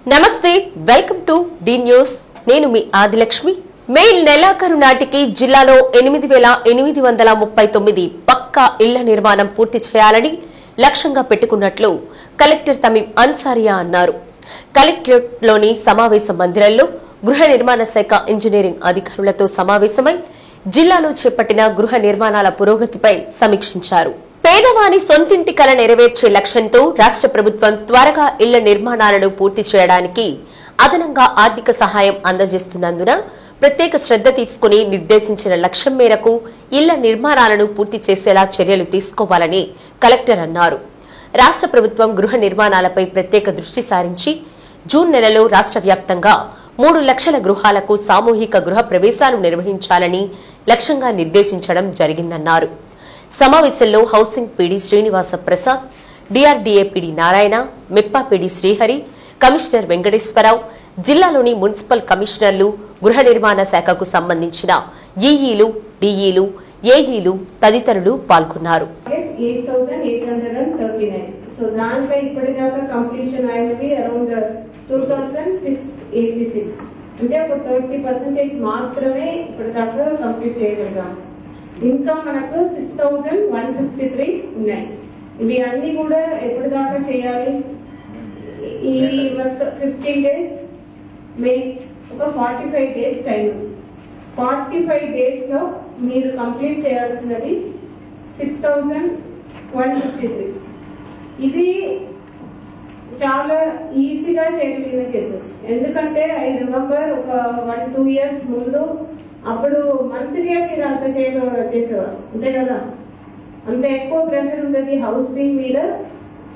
నమస్తే welcome to D news నేను మీ ఆదిలక్ష్మి మే నెలాఖరు నాటికి జిల్లాలో 8839 పక్కా ఇళ్ల నిర్మాణం పూర్తి చేయాలని లక్ష్యంగా పెట్టుకున్నట్లు కలెక్టర్ తమీం అన్సారియా అన్నారు. కలెక్టరేట్లోని సమావేశ మందిరంలో గృహ నిర్మాణ శాఖ ఇంజనీరింగ్ అధికారులతో సమావేశమై జిల్లాలో చేపట్టిన గృహ నిర్మాణాల పురోగతిపై సమీక్షించారు. పేదవాని సొంతింటి కల నెరవేర్చే లక్ష్యంతో రాష్ట్ర ప్రభుత్వం త్వరగా ఇళ్ల నిర్మాణాలను పూర్తి చేయడానికి అదనంగా ఆర్థిక సహాయం అందజేస్తున్నందున ప్రత్యేక శ్రద్ధ తీసుకుని నిర్దేశించిన లక్ష్యం మేరకు ఇళ్ల నిర్మాణాలను పూర్తి చేసేలా చర్యలు తీసుకోవాలని కలెక్టర్ అన్నారు. రాష్ట్ర ప్రభుత్వం గృహ నిర్మాణాలపై ప్రత్యేక దృష్టి సారించి జూన్ నెలలో రాష్ట్ర వ్యాప్తంగా 3 లక్షల గృహాలకు సామూహిక గృహ ప్రవేశాలు నిర్వహించాలని లక్ష్యంగా నిర్దేశించడం జరిగిందన్నారు. సమావేశంలో housing PD Srinivasa Prasad, DRDA PD Narayana, మెప్పా పీడీ శ్రీహరి, కమిషనర్ వెంకటేశ్వరరావు, జిల్లాలోని మున్సిపల్ కమిషనర్లు, గృహ నిర్మాణ శాఖకు సంబంధించిన ఈఈలు, డిఈలు, ఏఈలు తదితరులు పాల్గొన్నారు. 8,839. So దాంట్లో ఇప్పటిదాకా కంప్లీషన్ అయినది అరౌండ్ 2,686. అంటే ఒక 30% మాత్రమే ఇప్పటిదాకా కంప్లీట్ చేయగలిగాం. ఇంకా మనకు 6,153 ఉన్నాయి. ఇవి అన్ని కూడా ఎప్పటిదాకా చేయాలి? ఈ 15 డేస్ మే ఒక 45 డేస్ టైం. 45 డేస్ లో మీరు కంప్లీట్ చేయాల్సినది 6,153. ఇది చాలా ఈజీగా చేయగలిగిన కేసెస్. ఎందుకంటే ఐ రిమెంబర్ ఒక 1-2 years ముందు అప్పుడు మంత్గా మీరు అంత చేసేవారు, అంతే కదా? అంత ఎక్కువ ప్రెషర్ ఉండేది హౌసింగ్ మీద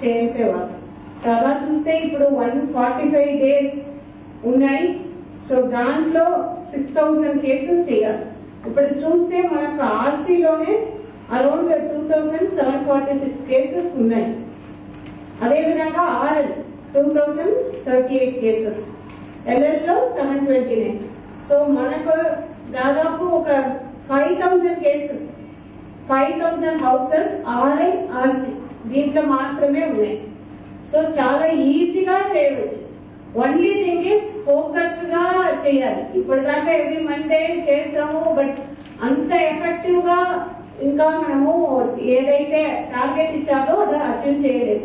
చేసేవారు. చాలా చూస్తే ఇప్పుడు 145 డేస్ ఉన్నాయి. సో దాంట్లో 6,000 కేసెస్ చేయాలి. ఇప్పుడు చూస్తే మనకు ఆర్సీలోనే అరౌండ్ 2,746 కేసెస్ ఉన్నాయి. అదేవిధంగా ఆర్ఎల్ 2,038 కేసెస్, ఎల్ఎల్లో 729. సో మనకు దాదాపు ఒక 5,000 కేసెస్, 5,000 హౌసెస్ ఆర్ఐ ఆర్సీ దీంట్లో మాత్రమే ఉన్నాయి. సో చాలా ఈజీగా చేయవచ్చు. ఓన్లీ థింగ్ ఇస్ ఫోకస్ గా చేయాలి. ఇప్పటిదాకా ఎవ్రీ మండే చేసాము, బట్ అంత ఎఫెక్టివ్ గా ఇంకా మనము ఏదైతే టార్గెట్ ఇచ్చామో అది అచీవ్ చేయలేదు.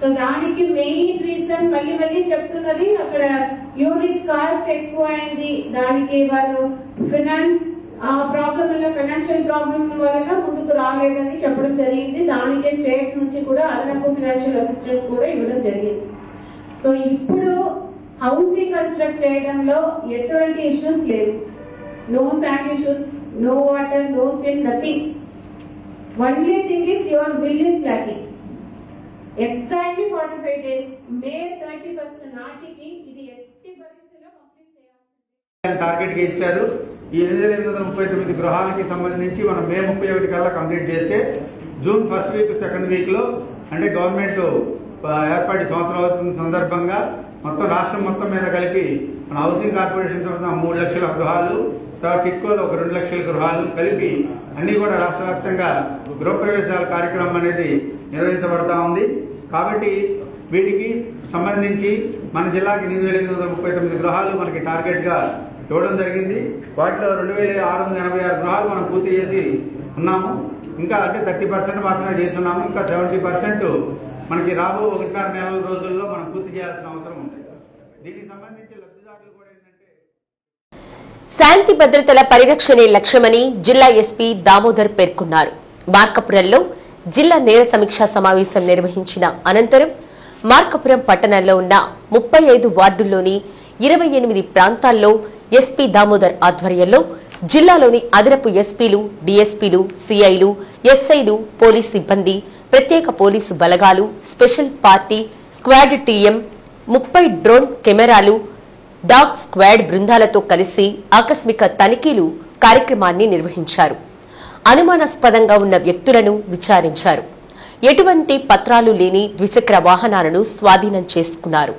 సో దానికి మెయిన్ రీజన్ మళ్ళీ మళ్ళీ చెప్తున్నది, అక్కడ యూనిట్ కాస్ట్ ఎక్కువ అయింది. దానికి వాళ్ళు ఫైనాన్స్ ఫైనాన్షియల్ ప్రాబ్లం వల్ల ముందుకు రాలేదని చెప్పడం జరిగింది. దానికే స్టేట్ నుంచి కూడా అదనపు ఫైనాన్షియల్ అసిస్టెన్స్ కూడా ఇవ్వడం జరిగింది. సో ఇప్పుడు హౌసింగ్ కన్స్ట్రక్ట్ చేయడంలో ఎటువంటి ఇష్యూస్ లేవు. No sand issues, no water, no steel, nothing. Only thing is your bill is lacking. Exactly 45 days, May 31st నాటికి ఇది ఎట్టి పరిస్థితిలో కంప్లీట్ చేయాలి. టార్గెట్ గా ఇచ్చారు. ఈ 8,839 గృహాలకి సంబంధించి మనం మే 31 కల్లా కంప్లీట్ చేస్తే June 1st week 2nd week లో, అంటే గవర్నమెంట్ ఏర్పాటు సంవత్సరం అవుతున్న సందర్భంగా మొత్తం రాష్ట్రం మొత్తం మీద కలిపి మన హౌసింగ్ కార్పొరేషన్ తరఫున 3 లక్షల గృహాలు, తర్వాత టిట్కోలో ఒక 2 లక్షల గృహాలు కలిపి అన్ని కూడా రాష్ట్ర వ్యాప్తంగా గృహప్రవేశాల కార్యక్రమం అనేది నిర్వహించబడతా ఉంది. కాబట్టి వీటికి సంబంధించి మన జిల్లాకి 8,839 గృహాలు మనకి టార్గెట్ గా ఇవ్వడం జరిగింది. వాటిలో 2,686 గృహాలు మనం పూర్తి చేసి ఉన్నాము. ఇంకా అంటే 30% మాత్రమే చేస్తున్నాము. ఇంకా 70% మనకి రాబో 1.5 నెలల రోజుల్లో మనం పూర్తి చేయాల్సిన అవసరం ఉంది. దీనికి సంబంధించి లబ్ధిదారులు కూడా ఏంటంటే శాంతి భద్రతల పరిరక్షణే లక్ష్యమని జిల్లా ఎస్పీ దామోదర్ పేర్కొన్నారు. మార్కాపురంలో జిల్లా నేర సమీక్షా సమావేశం నిర్వహించిన అనంతరం మార్కాపురం పట్టణంలో ఉన్న 35 వార్డుల్లోని 28 ప్రాంతాల్లో ఎస్పీ దామోదర్ ఆధ్వర్యంలో జిల్లాలోని అదనపు ఎస్పీలు, డీఎస్పీలు, సిఐలు, ఎస్ఐలు, పోలీస్ సిబ్బంది, ప్రత్యేక పోలీసు బలగాలు, special party squad TM, 30 drone కెమెరాలు, డాగ్ స్క్వాడ్ బృందాలతో కలిసి ఆకస్మిక తనిఖీలు కార్యక్రమాన్ని నిర్వహించారు. అనుమానాస్పదంగా ఉన్న వ్యక్తులను విచారించారు. ఎటువంటి పత్రాలు లేని ద్విచక్ర వాహనాలను స్వాధీనం చేసుకున్నారు.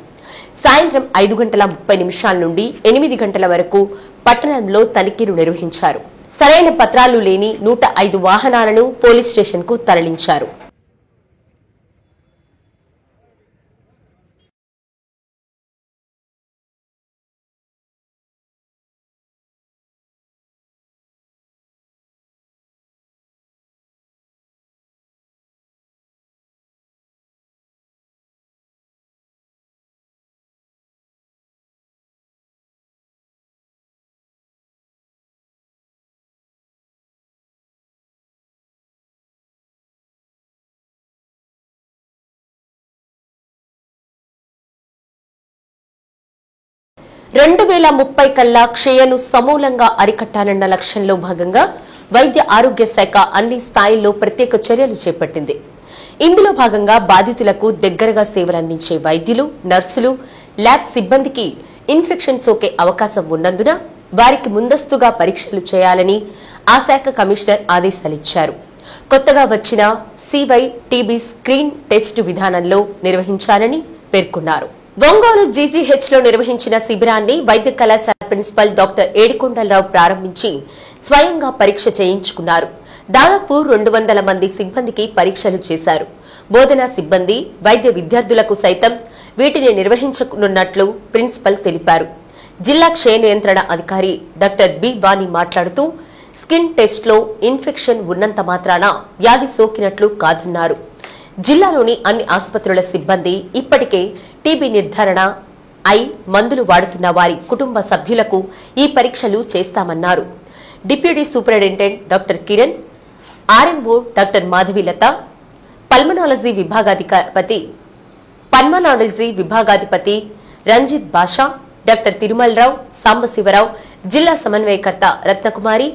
సాయంత్రం 5:30 నుండి 8 గంటల వరకు పట్టణంలో తనిఖీలు నిర్వహించారు. సరైన పత్రాలు లేని 105 వాహనాలను పోలీస్ స్టేషన్ కు తరలించారు. 2030 కల్లా క్షయను సమూలంగా అరికట్టాలన్న లక్ష్యంలో భాగంగా వైద్య ఆరోగ్య శాఖ అన్ని స్థాయిల్లో ప్రత్యేక చర్యలు చేపట్టింది. ఇందులో భాగంగా బాధితులకు దగ్గరగా సేవలందించే వైద్యులు, నర్సులు, ల్యాబ్ సిబ్బందికి ఇన్ఫెక్షన్ సోకే అవకాశం ఉన్నందున వారికి ముందస్తుగా పరీక్షలు చేయాలని ఆ శాఖ కమిషనర్ ఆదేశాలిచ్చారు. కొత్తగా వచ్చిన సివై టీబీ స్క్రీన్ టెస్టు విధానంలో నిర్వహించాలని పేర్కొన్నారు. ఒంగోలు జీజీహెచ్లో నిర్వహించిన శిబిరాన్ని వైద్య కళాశాల ప్రిన్సిపల్ డాక్టర్ ఏడికొండలరావు ప్రారంభించి స్వయంగా పరీక్ష చేయించుకున్నారు. దాదాపు 200 మంది సిబ్బందికి పరీక్షలు చేశారు. బోధనా సిబ్బంది, వైద్య విద్యార్థులకు సైతం వీటిని నిర్వహించనున్నట్లు ప్రిన్సిపల్ తెలిపారు. జిల్లా క్షయ నియంత్రణ అధికారి డాక్టర్ బి వాణి మాట్లాడుతూ స్కిన్ టెస్ట్లో ఇన్ఫెక్షన్ ఉన్నంత మాత్రాన వ్యాధి సోకినట్లు కాదన్నారు. జిల్లాలోని అన్ని ఆసుపత్రుల సిబ్బంది ఇప్పటికే టీబీ నిర్ధారణ మందులు వాడుతున్న వారి కుటుంబ సభ్యులకు ఈ పరీక్షలు చేస్తామన్నారు. Deputy superintendent doctor Kiran, RMO doctor Madhavilatha, pulmonology విభాగాధిపతి రంజిత్ బాషా, డాక్టర్ తిరుమలరావు, సాంబశివరావు, జిల్లా సమన్వయకర్త రత్నకుమారి,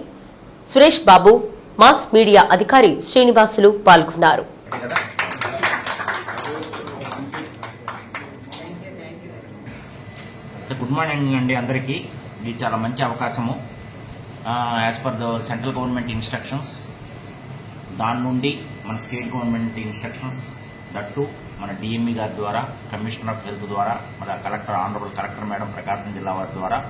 సురేష్ బాబు, మాస్ మీడియా అధికారి శ్రీనివాసులు పాల్గొన్నారు. గుడ్ మార్నింగ్ అండి అందరికీ. ఇది చాలా మంచి అవకాశము. As per the central government instructions, దాని నుండి మన స్టేట్ గవర్నమెంట్ ఇన్స్ట్రక్షన్స్, దట్టు మన డిఎంఈ గారి ద్వారా, కమిషనర్ ఆఫ్ హెల్త్ ద్వారా, మన కలెక్టర్, ఆనరబుల్ కలెక్టర్ మేడం ప్రకాశం జిల్లా వారి ద్వారా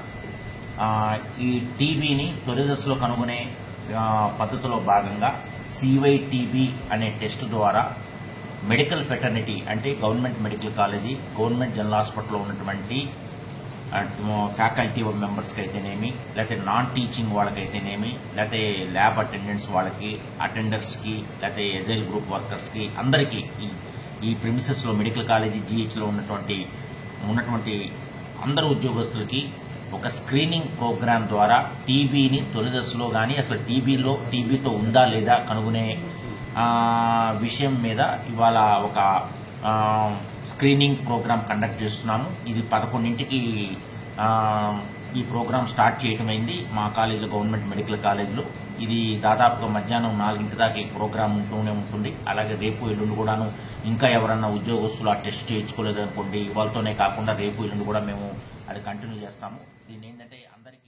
ఈ టీబీని తొలి దశలో కనుగొనే పద్ధతిలో భాగంగా సివైటీబీ అనే టెస్ట్ ద్వారా మెడికల్ ఫెటర్నిటీ అంటే government medical college, government general హాస్పిటల్లో ఉన్నటువంటి ఫ్యాకల్టీ మెంబర్స్కి అయితేనేమి, లేకపోతే నాన్ టీచింగ్ వాళ్ళకైతేనేమి, లేకపోతే ల్యాబ్ అటెండెంట్స్ వాళ్ళకి, అటెండర్స్కి, లేకపోతే ఎజైల్ గ్రూప్ వర్కర్స్కి, అందరికీ ఈ ప్రిమిసెస్లో మెడికల్ కాలేజీ జీహెచ్లో ఉన్నటువంటి అందరు ఉద్యోగస్తులకి ఒక స్క్రీనింగ్ ప్రోగ్రాం ద్వారా టీబీని తొలి దశలో కానీ అసలు టీబీతో ఉందా లేదా కనుగొనే విషయం మీద ఇవాళ ఒక స్క్రీనింగ్ ప్రోగ్రాం కండక్ట్ చేస్తున్నాము. ఇది 11ంటికి ఈ ప్రోగ్రాం స్టార్ట్ చేయటం అయింది మా కాలేజీలో, గవర్నమెంట్ మెడికల్ కాలేజీలో. ఇది దాదాపుగా మధ్యాహ్నం 4 దాకా ఈ ప్రోగ్రాం ఉంటూనే ఉంటుంది. అలాగే రేపు ఎల్లుండి కూడాను ఇంకా ఎవరన్నా ఉద్యోగస్తులు ఆ టెస్ట్ చేయించుకోలేదు అనుకోండి, వాళ్ళతోనే కాకుండా రేపు ఎల్లుండి కూడా మేము అది కంటిన్యూ చేస్తాము. దీని ఏంటంటే అందరికీ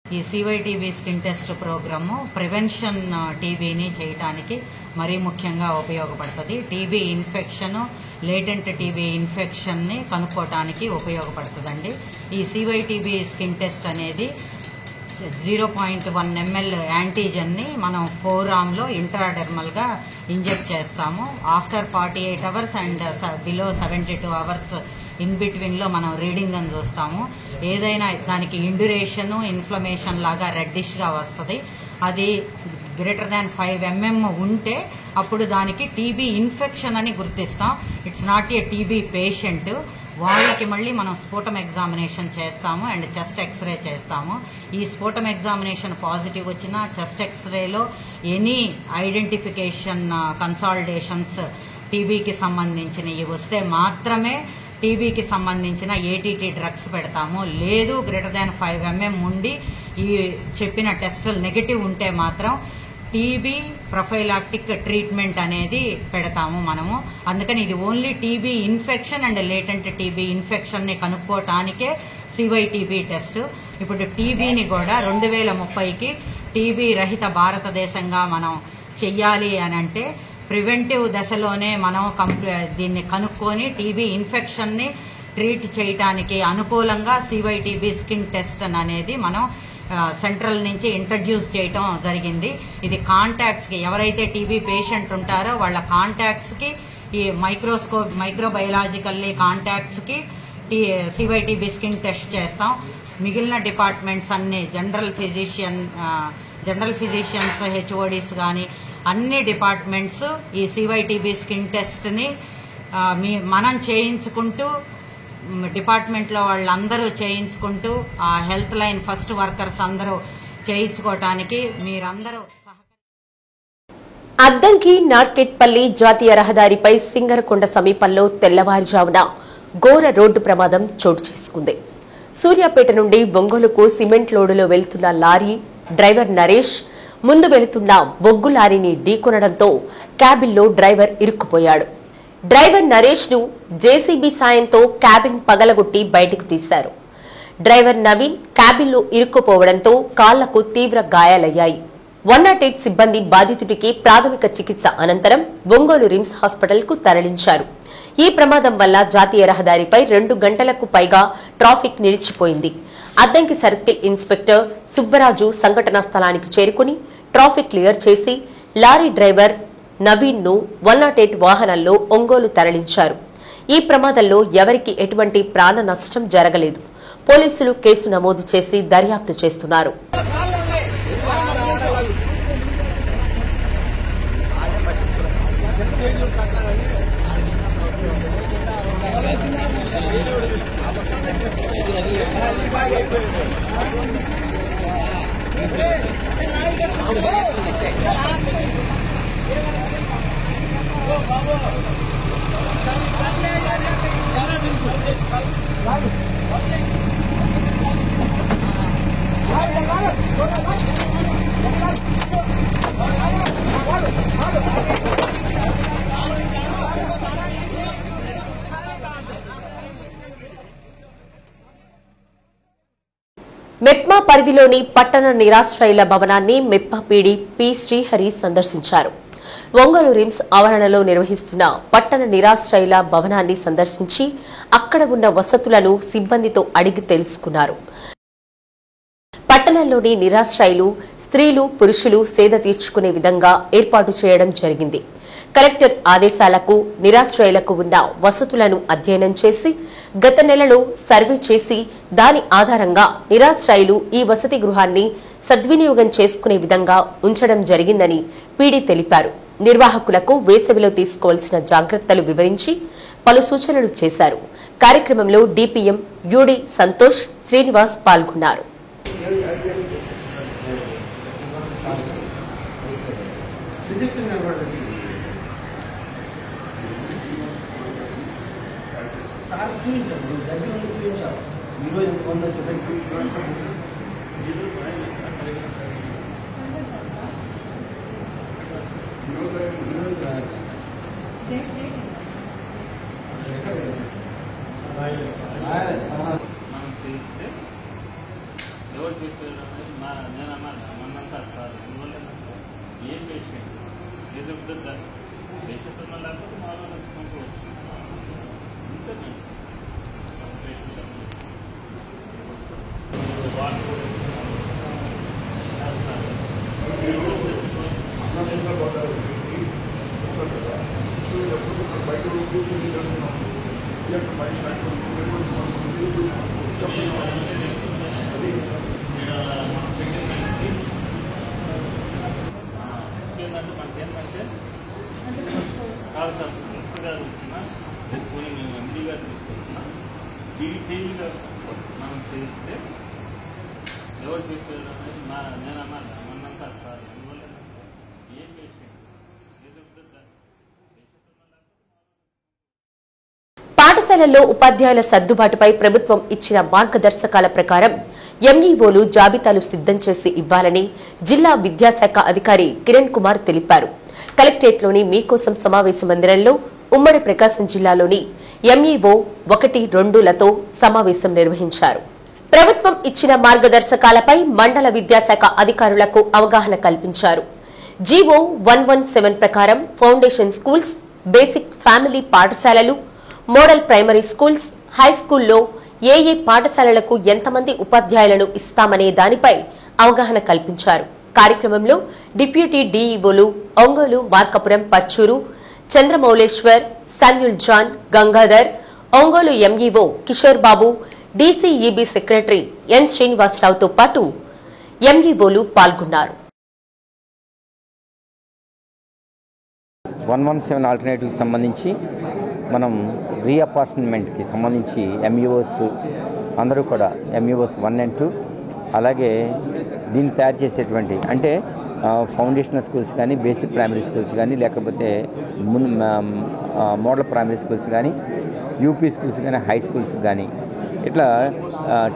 ఈ సివైటీబీ స్కిన్ టెస్ట్ ప్రోగ్రాము ప్రివెన్షన్ టీబీని చేయటానికి మరీ ముఖ్యంగా ఉపయోగపడుతుంది. టీబీ ఇన్ఫెక్షన్, లేటెంట్ టీబీ ఇన్ఫెక్షన్ని కనుక్కోవటానికి ఉపయోగపడుతుందండి. ఈ సివైటీబీ స్కిన్ టెస్ట్ అనేది 0.1 ml యాంటీజెన్ని మనం ఫోరామ్లో ఇంట్రాడెర్మల్గా ఇంజెక్ట్ చేస్తాము. After 48 hours and below 72 hours in బిట్వీన్లో మనం రీడింగ్ అని చూస్తాము. ఏదైనా దానికి ఇండ్యురేషన్, ఇన్ఫ్లమేషన్ లాగా రెడ్డిష్గా వస్తుంది. అది గ్రేటర్ దాన్ 5 mm ఉంటే అప్పుడు దానికి టీబీ ఇన్ఫెక్షన్ అని గుర్తిస్తాం. It's not a TB patient. వాళ్ళకి మళ్ళీ మనం స్పోటం ఎగ్జామినేషన్ చేస్తాము అండ్ చెస్ట్ ఎక్స్రే చేస్తాము. ఈ స్పోటం ఎగ్జామినేషన్ పాజిటివ్ వచ్చినా చెస్ట్ ఎక్స్రేలో ఎనీ ఐడెంటిఫికేషన్ కన్సాలిడేషన్స్ టీబీకి సంబంధించినవి వస్తే మాత్రమే టీబీకి సంబంధించిన ఏటీటీ డ్రగ్స్ పెడతాము. లేదు గ్రేటర్ దాన్ 5 mm ఉండి ఈ చెప్పిన టెస్టులు నెగటివ్ ఉంటే మాత్రం టీబీ ప్రొఫైలాక్టిక్ ట్రీట్మెంట్ అనేది పెడతాము మనము. అందుకని ఇది only TB infection and latent TB infection ని కనుక్కోవటానికే సివైటీబీ టెస్ట్. ఇప్పుడు టీబీని కూడా 2030కి టీబీ రహిత భారతదేశంగా మనం చెయ్యాలి అని అంటే ప్రివెంటివ్ దశలోనే మనం దీన్ని కనుక్కొని టీబీ ఇన్ఫెక్షన్ ని ట్రీట్ చేయటానికి అనుకూలంగా సివైటీబీ స్కిన్ టెస్ట్ అనేది మనం సెంట్రల్ నుంచి ఇంట్రడ్యూస్ చేయటం జరిగింది. ఇది కాంటాక్ట్స్ కి, ఎవరైతే టీబీ పేషెంట్ ఉంటారో వాళ్ళ కాంటాక్ట్స్ కి ఈ మైక్రోబయలాజికల్లీ కాంటాక్ట్స్ కి సివైటీబీ స్కిన్ టెస్ట్ చేస్తాం. మిగిలిన డిపార్ట్మెంట్స్ అన్ని జనరల్ ఫిజిషియన్స్, హెచ్ఓడీస్ కానీ అన్ని డిపార్ట్మెంట్స్ ఈ సివైటీబీ స్కిన్ టెస్ట్ ని మనం చేయించుకుంటూ, డిపార్ట్మెంట్లో వాళ్ళందరూ చేయించుకుంటూ, ఆ హెల్త్ లైన్ ఫస్ట్ వర్కర్స్ అందరూ చేయించుకోవటానికి మీరందరూ అద్దంకి నార్కెట్పల్లి జాతీయ రహదారిపై సింగరకొండ సమీపంలో తెల్లవారుజామున ఘోర రోడ్డు ప్రమాదం చోటు చేసుకుంది. సూర్యాపేట నుండి ఒంగోలుకు సిమెంట్ లోడులో వెళ్తున్న లారీ డ్రైవర్ నరేష్ ముందు వెళుతున్న బొగ్గు లారీని ఢీకొనడంతో క్యాబిన్లో డ్రైవర్ ఇరుక్కుపోయాడు. డ్రైవర్ నరేష్ ను జేసీబీ సాయంతో క్యాబిన్ పగలగొట్టి బయటకు తీశారు. డ్రైవర్ నవీన్ క్యాబిన్లో ఇరుక్కుపోవడంతో కాళ్లకు తీవ్ర గాయాలయ్యాయి. 108 సిబ్బంది బాధితుడికి ప్రాథమిక చికిత్స అనంతరం ఒంగోలు రిమ్స్ హాస్పిటల్కు తరలించారు. ఈ ప్రమాదం వల్ల జాతీయ రహదారిపై 2 గంటలకు పైగా ట్రాఫిక్ నిలిచిపోయింది. అద్దంకి సర్కిల్ ఇన్స్పెక్టర్ సుబ్బరాజు సంఘటనా స్థలానికి చేరుకుని ట్రాఫిక్ క్లియర్ చేసి లారీ డ్రైవర్ నవీన్ ను 108 వాహనంలో ఒంగోలు తరలించారు. ఈ ప్రమాదంలో ఎవరికీ ఎటువంటి ప్రాణ నష్టం జరగలేదు. పోలీసులు కేసు నమోదు చేసి దర్యాప్తు చేస్తున్నారు. మెప్మా పరిధిలోని పట్టణ నిరాశ్రయుల భవనాన్ని మెప్మా పీడీ పి శ్రీహరి సందర్శించారు. ఒంగోలు రిమ్స్ ఆవరణలో నిర్వహిస్తున్న పట్టణ నిరాశ్రయుల భవనాన్ని సందర్శించి అక్కడ ఉన్న వసతులను సిబ్బందితో అడిగి తెలుసుకున్నారు. పట్టణంలోని నిరాశ్రయులు స్త్రీలు పురుషులు సేద తీర్చుకునే విధంగా ఏర్పాటు చేయడం జరిగింది. కలెక్టర్ ఆదేశాలకు నిరాశ్రయులకు ఉన్న వసతులను అధ్యయనం చేసి గత నెలలో సర్వే చేసి దాని ఆధారంగా నిరాశ్రయులు ఈ వసతి గృహాన్ని సద్వినియోగం చేసుకునే విధంగా ఉంచడం జరిగిందని పీడీ తెలిపారు. నిర్వాహకులకు వేసవిలో తీసుకోవాల్సిన జాగ్రత్తలు వివరించి పలు సూచనలు చేశారు. కార్యక్రమంలో డిపిఎం యూడి సంతోష్ శ్రీనివాస్ పాల్గొన్నారు. పాఠశాలల్లో ఉపాధ్యాయుల సర్దుబాటుపై ప్రభుత్వం ఇచ్చిన మార్గదర్శకాల ప్రకారం ఎంఈఓలు జాబితాలు సిద్ధం చేసి ఇవ్వాలని జిల్లా విద్యాశాఖ అధికారి కిరణ్ కుమార్ తెలిపారు. కలెక్టరేట్లోని మీకోసం సమావేశ మందిరంలో ఉమ్మడి ప్రకాశం జిల్లాలోని ఎంఈఓ 1-2లతో సమావేశం నిర్వహించారు. ప్రభుత్వం ఇచ్చిన మార్గదర్శకాలపై మండల విద్యాశాఖ అధికారులకు అవగాహన కల్పించారు. జీవో 117 ప్రకారం ఫౌండేషన్ స్కూల్స్, బేసిక్ ఫ్యామిలీ పాఠశాలలు, మోడల్ ప్రైమరీ స్కూల్స్, హైస్కూల్లో ఏ పాఠశాలలకు ఎంతమంది ఉపాధ్యాయులను ఇస్తామనే దానిపై అవగాహన కల్పించారు. కార్యక్రమంలో డిప్యూటీ డీఈఓలు Ongole, Markapuram, Parchur, Chandramouleswar, Samuel John, Gangadhar, Ongole MEO Kishore Babu, DCEB secretary N శ్రీనివాసరావుతో పాటు ఎంఈఓలు పాల్గొన్నారు. 117 ఆల్టర్నేటివ్కి సంబంధించి మనం రీఅపార్ట్మెంట్కి సంబంధించి ఎంఈఓస్ అందరూ కూడా ఎంఈఓస్ 1 and 2 అలాగే దీన్ని తయారు చేసేటువంటి అంటే ఫౌండేషనల్ స్కూల్స్ కానీ, బేసిక్ ప్రైమరీ స్కూల్స్ కానీ, లేకపోతే మోడల్ ప్రైమరీ స్కూల్స్ కానీ, యూపీ స్కూల్స్ కానీ, హై స్కూల్స్ కానీ ఇట్లా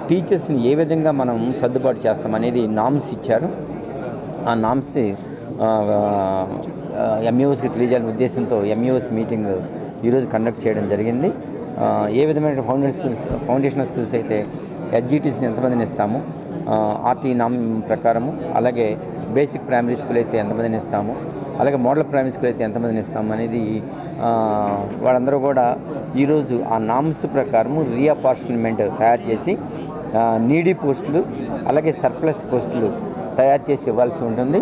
టీచర్స్ని ఏ విధంగా మనం సర్దుబాటు చేస్తామనేది నామ్స్ ఇచ్చారు. ఆ నామ్స్ ఎంఈఓస్కి తెలియజేయాలనే ఉద్దేశంతో ఎంఈఓస్ మీటింగ్ ఈరోజు కండక్ట్ చేయడం జరిగింది. ఏ విధమైన ఫౌండేషనల్ స్కిల్స్ అయితే ఎస్జిటీస్ని ఎంతమందిని ఇస్తాము, ఆర్టీ నామ్ ప్రకారము, అలాగే బేసిక్ ప్రైమరీ స్కూల్ అయితే ఎంతమందిని ఇస్తాము, అలాగే మోడల్ ప్రైమరీ స్కూల్ అయితే ఎంతమందిని ఇస్తాము అనేది వాళ్ళందరూ కూడా ఈరోజు ఆ నామ్స్ ప్రకారము రీఅపార్ట్మెంట్ తయారు చేసి నీడీ పోస్టులు అలాగే సర్ప్లస్ పోస్టులు తయారు చేసి ఇవ్వాల్సి ఉంటుంది.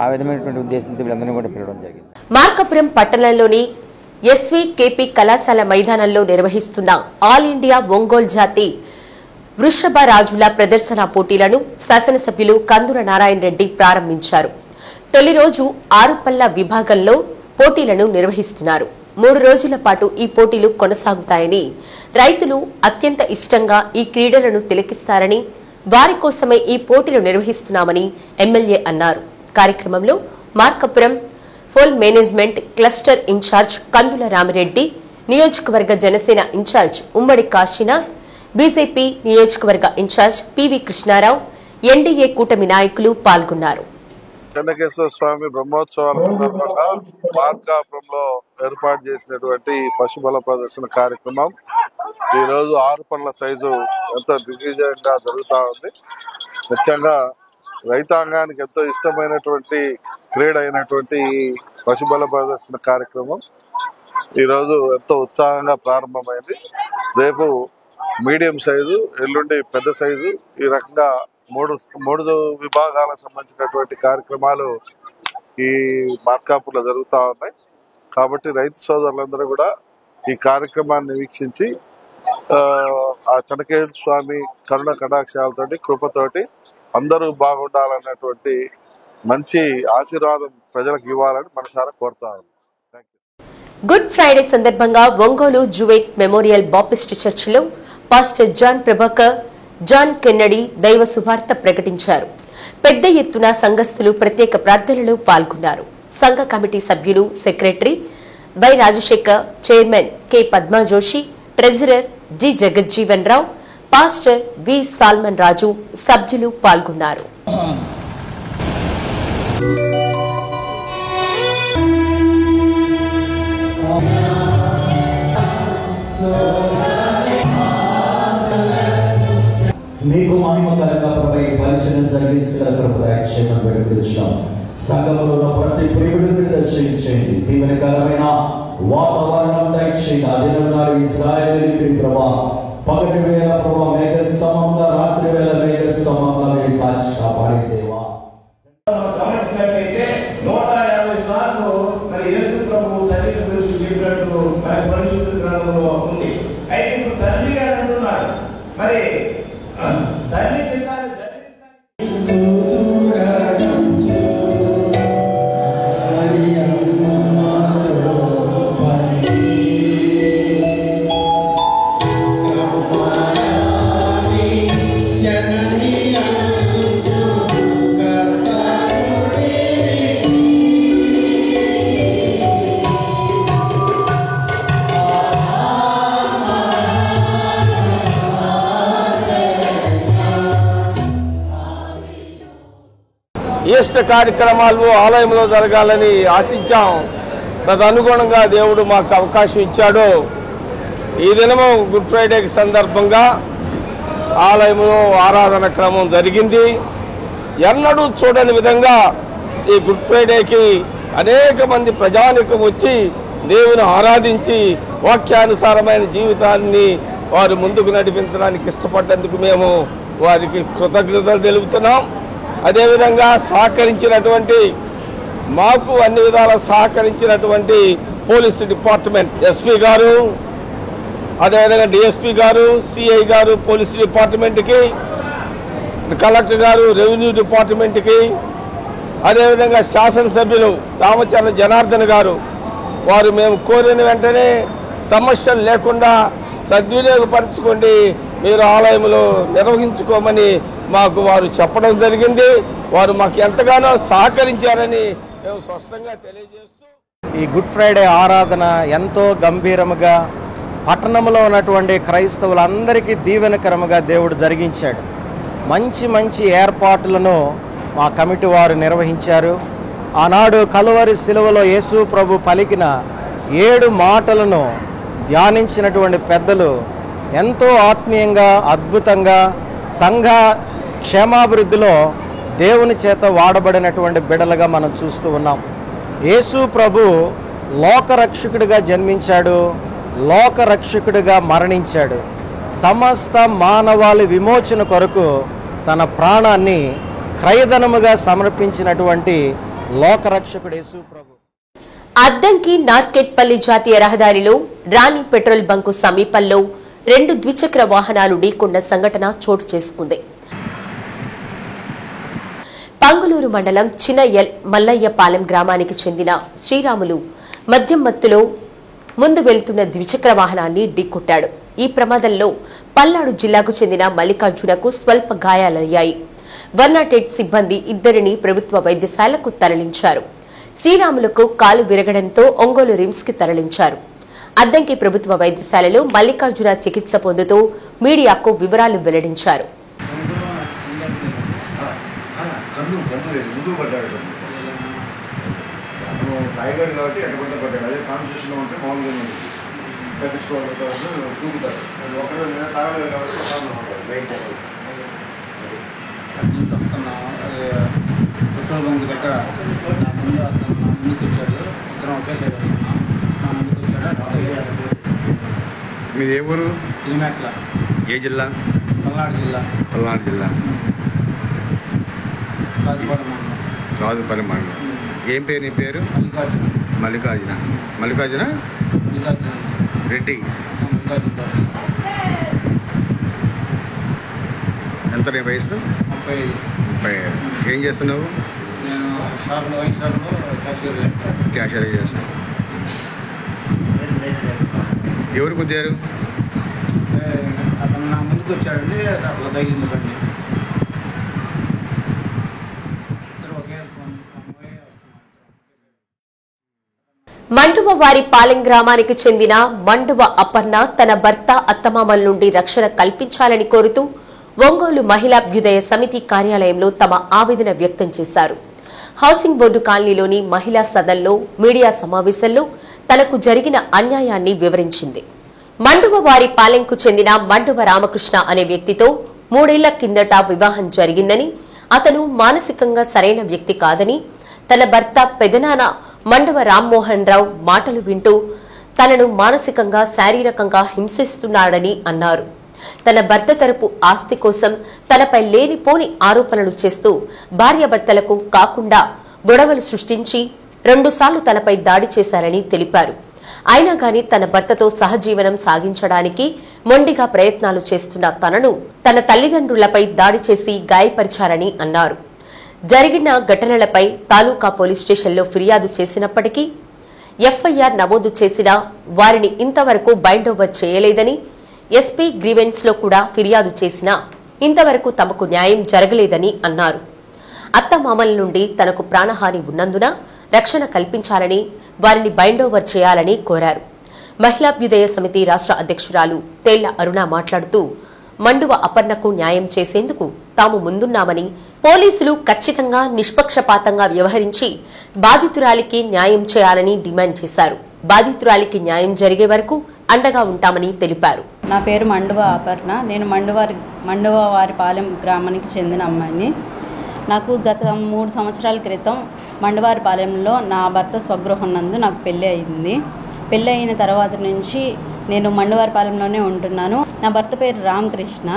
ఆ విధమైనటువంటి ఉద్దేశంతో వీళ్ళందరినీ కూడా పిలవడం జరిగింది. మార్కాపురం పట్టణంలోని ఎస్వీకేపీ కళాశాల మైదానంలో నిర్వహిస్తున్న ఆల్ ఇండియా ఒంగోలు జాతి వృషభ రాజుల ప్రదర్శన పోటీలను శాసనసభ్యులు కందుల నారాయణ రెడ్డి ప్రారంభించారు. తొలి రోజు 6 పళ్ల విభాగంలో పోటీలను నిర్వహిస్తున్నారు. 3 రోజుల పాటు ఈ పోటీలు కొనసాగుతాయని, రైతులు అత్యంత ఇష్టంగా ఈ క్రీడలను తిలకిస్తారని, వారి కోసమే ఈ పోటీలు నిర్వహిస్తున్నామని ఎమ్మెల్యే అన్నారు. కార్యక్రమంలో Markapuram poll management cluster incharge Kandula Ramireddy, నియోజకవర్గ జనసేన ఇన్ఛార్జ్ ఉమ్మడి కాశీనాథ్, బీజేపీ నియోజకవర్గ ఇన్ఛార్జ్ పివి కృష్ణారావు, ఎన్డీఏ కూటమి నాయకులు పాల్గొన్నారు. చెన్నకేశ్వర స్వామి బ్రహ్మోత్సవాల సందర్భంగా మార్కాపురంలో ఏర్పాటు చేసినటువంటి పశుబల ప్రదర్శన కార్యక్రమం ఈ రోజు 6 పళ్ల సైజు ఎంతో దిగ్విజయంగా జరుగుతూ ఉంది. ముఖ్యంగా రైతాంగానికి ఎంతో ఇష్టమైనటువంటి క్రీడ అయినటువంటి పశుబల ప్రదర్శన కార్యక్రమం ఈరోజు ఎంతో ఉత్సాహంగా ప్రారంభమైంది. రేపు మీడియం సైజు, ఎల్లుండి పెద్ద సైజు, ఈ రకంగా మూడు విభాగాలకు సంబంధించినటువంటి కార్యక్రమాలు ఈ మార్కాపురంలో జరుగుతూ ఉన్నాయి. కాబట్టి రైతు సోదరులందరూ కూడా ఈ కార్యక్రమాన్ని వీక్షించి ఆ చెన్నకేశ్వర స్వామి కరుణ కటాక్షాలతోటి కృపతోటి అందరూ బాగుండాలన్నటువంటి మంచి ఆశీర్వాదం ప్రజలకు ఇవ్వాలని మనసారా కోరుతా ఉన్నాం. గుడ్ ఫ్రైడే సందర్భంగా ఒంగోలు జువెట్ మెమోరియల్ బాప్టిస్ట్ చర్చిలో pastor John Prabhakar, John Kennedy దైవ సువార్త ప్రకటించారు. పెద్ద ఎత్తున సంఘస్థులు ప్రత్యేక ప్రార్థనలో పాల్గొన్నారు. సంఘ కమిటీ సభ్యులు, secretary Y Rajasekhar, chairman K Padmajoshi, treasurer G Jagjeevan Rao, pastor V Solomon Raju, సభ్యులు పాల్గొన్నారు. మీకు మహిమకరంగా ప్రభు ఈ పరిచయం జరిగించిన ప్రభు క్షేమం పెట్టుకుంటున్నాం. సంఘంలో ఉన్న ప్రతి ప్రియుడిని దర్శించండి. దీవెనకరమైన వాతావరణం దయచేయండి. అదిన నాడు ఇశ్రాయేలు ప్రభా పగటి వేళ ప్రభా మేఘస్తంభంగా, రాత్రి వేళ మేఘస్తంభంగా మీరు కాచి కాపాడే దేవా. గమనించినట్లయితే 150 సార్లు మరి యేసు ప్రభు తండ్రి గురించి చెప్పినట్టు మరి పరిశుద్ధ గ్రంథంలో ఉంది. అయితే ఇప్పుడు తండ్రి గారు అంటున్నాడు, మరి తల్లి చిన్నారి ఈస్టర్ కార్యక్రమాలు ఆలయంలో జరగాలని ఆశించాం. తదనుగుణంగా దేవుడు మాకు అవకాశం ఇచ్చాడు. ఈ దినము గుడ్ ఫ్రైడేకి సందర్భంగా ఆలయంలో ఆరాధన క్రమం జరిగింది. ఎన్నడూ చూడని విధంగా ఈ గుడ్ ఫ్రైడేకి అనేక మంది ప్రజానికం వచ్చి దేవుని ఆరాధించి వాక్యానుసారమైన జీవితాన్ని వారు ముందుకు నడిపించడానికి ఇష్టపడ్డందుకు మేము వారికి కృతజ్ఞతలు తెలుపుతున్నాం. అదేవిధంగా సహకరించినటువంటి మాకు అన్ని విధాలా సహకరించినటువంటి పోలీసు డిపార్ట్మెంట్ ఎస్పీ గారు, అదేవిధంగా డిఎస్పీ గారు, సిఐ గారు, పోలీసు డిపార్ట్మెంట్కి, కలెక్టర్ గారు, రెవెన్యూ డిపార్ట్మెంట్కి, అదేవిధంగా శాసనసభ్యులు దామచర్ల జనార్దన్ గారు, వారు మేము కోరిన వెంటనే సమస్యలు లేకుండా సద్వినియోగపరచుకోండి, మీరు ఆలయంలో నిర్వహించుకోమని మాకు వారు చెప్పడం జరిగింది. వారు మాకు ఎంతగానో సహకరించారని మేము స్పష్టంగా తెలియజేస్తూ ఈ గుడ్ ఫ్రైడే ఆరాధన ఎంతో గంభీరముగా పట్టణంలో ఉన్నటువంటి క్రైస్తవులందరికీ దీవెనకరముగా దేవుడు జరిగించాడు. మంచి మంచి ఏర్పాట్లను మా కమిటీ వారు నిర్వహించారు. ఆనాడు కలువరి శిలువలో యేసు ప్రభు పలికిన 7 మాటలను ధ్యానించినటువంటి పెద్దలు ఎంతో ఆత్మీయంగా, అద్భుతంగా సంఘ క్షేమాభివృద్ధిలో దేవుని చేత వాడబడినటువంటి బిడ్డలుగా మనం చూస్తూ ఉన్నాం. యేసు ప్రభు లోకరక్షకుడిగా జన్మించాడు, లోకరక్షకుడిగా మరణించాడు. సమస్త మానవాళి విమోచన కొరకు తన ప్రాణాన్ని క్రయధనముగా సమర్పించినటువంటి లోకరక్షకుడు యేసు ప్రభు. అద్దంకి నార్కెట్పల్లి జాతీయ రహదారిలో రాణి పెట్రోల్ బంకు సమీపంలో 2 ద్విచక్ర వాహనాలు ఢీకొన్న సంఘటన చోటు చేసుకుంది. పంగులూరు మండలం చిన్న మల్లయ్యపాలెం గ్రామానికి చెందిన శ్రీరాములు మద్యం మత్తులో ముందు వెళ్తున్న ద్విచక్ర వాహనాన్ని ఢీకొట్టాడు. ఈ ప్రమాదంలో పల్నాడు జిల్లాకు చెందిన మల్లికార్జునకు స్వల్ప గాయాలయ్యాయి. 108 సిబ్బంది ఇద్దరిని ప్రభుత్వ వైద్యశాలకు తరలించారు. శ్రీరాములకు కాలు విరగడంతో ఒంగోలు రిమ్స్ కి తరలించారు. అద్దంకి ప్రభుత్వ వైద్యశాలలో మల్లికార్జున చికిత్స పొందుతూ మీడియాకు వివరాలు వెల్లడించారు. పెట్రోల్ బంక్ దగ్గర ముందుకు వచ్చాడు. ఇద్దరం ఒకే సైడ్ వస్తున్నాం. ముందుకు వచ్చాడు. మీది ఏ ఊరు? ఇలిమెట్ల. ఏ జిల్లా? పల్నాడు జిల్లా. పల్నాడు జిల్లా. రాజుపల్లి మండలం. ఏం పేరు నీ పేరు? మల్లికార్జున. మల్లికార్జున రెడ్డి. ఎంత నీ వయసు? 35. ఏం చేస్తున్నావు? క్యాషియర్ చేస్తావు. ఎవరు కుద్దారు? అతను నా ముందుకు వచ్చాడండి. అట్లా తగిలింది బండి. మండువ వారి పాలెం గ్రామానికి చెందిన మండువ అపర్ణ తన భర్త అత్తమామల నుండి రక్షణ కల్పించాలని కోరుతూ ఒంగోలు మహిళా అభ్యుదయ సమితి కార్యాలయంలో తమ ఆవేదన వ్యక్తం చేశారు. హౌసింగ్ బోర్డు కాలనీలోని మహిళా సదన్లో మీడియా సమావేశంలో తనకు జరిగిన అన్యాయాన్ని వివరించింది. మండువ వారి పాలెంకు చెందిన మండువ రామకృష్ణ అనే వ్యక్తితో 3 ఏళ్ల కిందట వివాహం జరిగిందని, అతను మానసికంగా సరైన వ్యక్తి కాదని, తన భర్త పెదనాన్న మండువ రామ్మోహన్ రావు మాటలు వింటూ తనను మానసికంగా, శారీరకంగా హింసిస్తున్నాడని అన్నారు. తన భర్త తరపు ఆస్తి కోసం తనపై లేనిపోని ఆరోపణలు చేస్తూ భార్యాభర్తలకు కాకుండా గొడవలు సృష్టించి 2 సార్లు తనపై దాడి చేశారని తెలిపారు. అయినా గాని తన భర్తతో సహజీవనం సాగించడానికి మొండిగా ప్రయత్నాలు చేస్తున్న తనను తన తల్లిదండ్రులపై దాడి చేసి గాయపరిచారని అన్నారు. జరిగిన ఘటనలపై తాలూకా పోలీస్ స్టేషన్లో ఫిర్యాదు చేసినప్పటికీ ఎఫ్ఐఆర్ నమోదు చేసినా వారిని ఇంతవరకు బైండ్ ఓవర్ చేయలేదని, ఎస్పీ గ్రీవెన్స్ లో కూడా ఫిర్యాదు చేసినా ఇంతవరకు తమకు న్యాయం జరగలేదని అన్నారు. అత్తమామల నుండి తనకు ప్రాణహాని ఉన్నందున రక్షణ కల్పించాలని, వారిని బైండ్ ఓవర్ చేయాలని కోరారు. మహిళాభ్యుదయ సమితి రాష్ట్ర అధ్యక్షురాలు తేళ్ల అరుణ మాట్లాడుతూ మండువ అపర్ణకు న్యాయం చేసేందుకు తాము ముందున్నామని, పోలీసులు ఖచ్చితంగా నిష్పక్షపాతంగా వ్యవహరించి బాధితురాలికి న్యాయం చేయాలని డిమాండ్ చేశారు. బాధితురాలికి న్యాయం జరిగే వరకు అండగా ఉంటామని తెలిపారు. నా పేరు మండువ అపర్ణ. నేను మండువ వారి పాలెం గ్రామానికి చెందిన అమ్మాయిని. నాకు గత 3 సంవత్సరాల క్రితం మండువారి పాలెంలో నా భర్త స్వగృహం నందు నాకు పెళ్ళి అయింది. పెళ్ళి అయిన తర్వాత నుంచి నేను మండువారి పాలెంలోనే ఉంటున్నాను. నా భర్త పేరు రామకృష్ణ.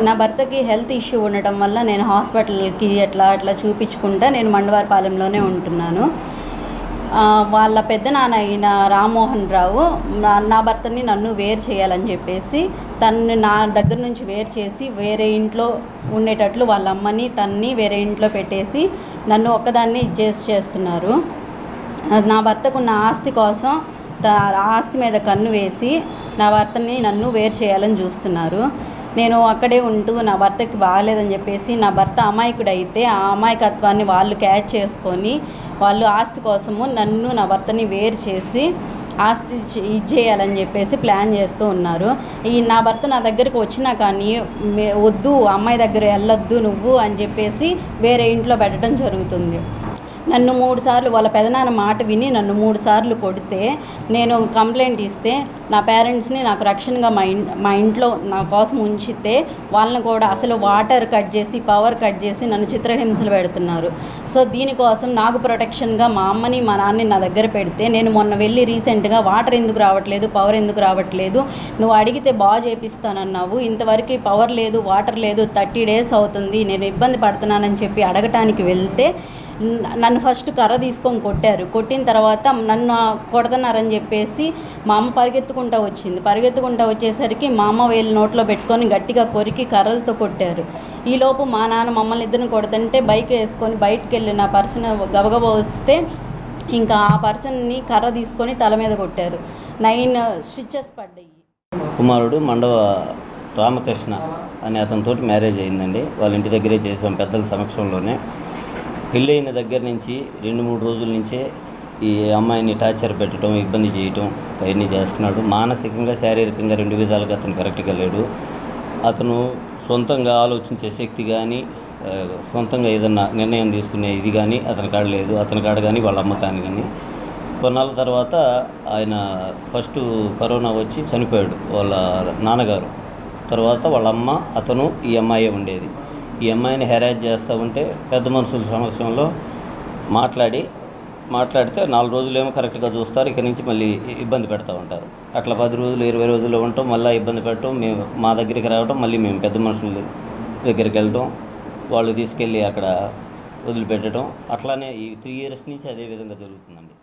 నా భర్తకి హెల్త్ ఇష్యూ ఉండటం వల్ల నేను హాస్పిటల్కి అట్లా చూపించుకుంటా నేను మండువారి పాలెంలోనే ఉంటున్నాను. వాళ్ళ పెద్దనాన్న అయిన రామ్మోహన్ రావు నా భర్తని నన్ను వేరు చేయాలని చెప్పేసి తను నా దగ్గర నుంచి వేరు చేసి వేరే ఇంట్లో ఉండేటట్లు వాళ్ళ అమ్మని తన్ని వేరే ఇంట్లో పెట్టేసి నన్ను ఒక్కదాన్ని చేస్తున్నారు. నా భర్తకు నా ఆస్తి కోసం ఆస్తి మీద కన్ను వేసి నా భర్తని నన్ను వేరు చేయాలని చూస్తున్నారు. నేను అక్కడే ఉంటూ నా భర్తకి బాగలేదని చెప్పేసి నా భర్త అమాయకుడైతే ఆ అమాయకత్వాన్ని వాళ్ళు క్యాచ్ చేసుకొని వాళ్ళు ఆస్తి కోసము నన్ను నా భర్తని వేరు చేసి ఆస్తి ఇచ్చేయాలని చెప్పేసి ప్లాన్ చేస్తూ ఉన్నారు. నా భర్త నా దగ్గరికి వచ్చినా కానీ వద్దు, అమ్మాయి దగ్గర వెళ్ళొద్దు నువ్వు అని చెప్పేసి వేరే ఇంట్లో పెట్టడం జరుగుతుంది. నన్ను 3 సార్లు వాళ్ళ పెదనాన్న మాట విని నన్ను 3 సార్లు కొడితే నేను కంప్లైంట్ ఇస్తే నా పేరెంట్స్ని నాకు రక్షణగా మా ఇంట్లో నా కోసం ఉంచితే వాళ్ళని కూడా అసలు వాటర్ కట్ చేసి పవర్ కట్ చేసి నన్ను చిత్రహింసలు పెడుతున్నారు. సో దీనికోసం నాకు ప్రొటెక్షన్గా మా అమ్మని మా నాన్నని నా దగ్గర పెడితే నేను మొన్న వెళ్ళి రీసెంట్గా వాటర్ ఎందుకు రావట్లేదు, పవర్ ఎందుకు రావట్లేదు, నువ్వు అడిగితే బాగా చేపిస్తానన్నావు, ఇంతవరకు పవర్ లేదు, వాటర్ లేదు, 30 days అవుతుంది, నేను ఇబ్బంది పడుతున్నానని చెప్పి అడగటానికి వెళ్తే నన్ను ఫస్ట్ కర్ర తీసుకొని కొట్టారు. కొట్టిన తర్వాత నన్ను కొడుతున్నారని చెప్పేసి మా అమ్మ పరిగెత్తుకుంటూ వచ్చింది. పరిగెత్తుకుంటూ వచ్చేసరికి మా అమ్మ వేలు నోట్లో పెట్టుకొని గట్టిగా కొరికి కర్రలతో కొట్టారు. ఈలోపు మా నాన్న మమ్మల్ని ఇద్దరిని కొడుతుంటే బైక్ వేసుకొని బయటకు వెళ్ళి నా పర్సన్ గబగబా వస్తే ఇంకా ఆ పర్సన్ని కర్ర తీసుకొని తల మీద కొట్టారు. 9 స్టిచెస్ పడ్డాయి. కుమారుడు మండవ రామకృష్ణ అనే అతనితో మ్యారేజ్ అయిందండి. వాళ్ళ ఇంటి దగ్గరే చేసాం, పెద్దల సమక్షంలోనే. పెళ్ళి అయిన దగ్గర నుంచి 2-3 రోజుల నుంచే ఈ అమ్మాయిని టార్చర్ పెట్టడం, ఇబ్బంది చేయటం అవన్నీ చేస్తున్నాడు. మానసికంగా శారీరకంగా 2 విధాలుగా అతను కరెక్ట్గా లేడు. అతను సొంతంగా ఆలోచించే శక్తి కానీ సొంతంగా ఏదన్నా నిర్ణయం తీసుకునే ఇది కానీ అతని కాడ లేదు. అతని కాడ కానీ వాళ్ళ అమ్మ కానీ కొన్నాళ్ళ తర్వాత ఆయన ఫస్ట్ కరోనా వచ్చి చనిపోయాడు వాళ్ళ నాన్నగారు. తర్వాత వాళ్ళ అమ్మ, అతను, ఈ అమ్మాయి ఉండేది. ఈ అమ్మాయిని హెరాస్ చేస్తూ ఉంటే పెద్ద మనుషుల సమక్షంలో మాట్లాడితే 4 రోజులేమో కరెక్ట్గా చూస్తారు, ఇక్కడి నుంచి మళ్ళీ ఇబ్బంది పెడతా ఉంటారు. అట్లా 10 రోజులు 20 రోజులు ఉండటం, మళ్ళీ ఇబ్బంది పెట్టడం, మేము మా దగ్గరికి రావడం, మళ్ళీ మేము పెద్ద మనుషుల దగ్గరికి వెళ్ళటం, వాళ్ళు తీసుకెళ్ళి అక్కడ వదిలిపెట్టడం, అట్లానే ఈ 3 years నుంచి అదే విధంగా జరుగుతుందండి.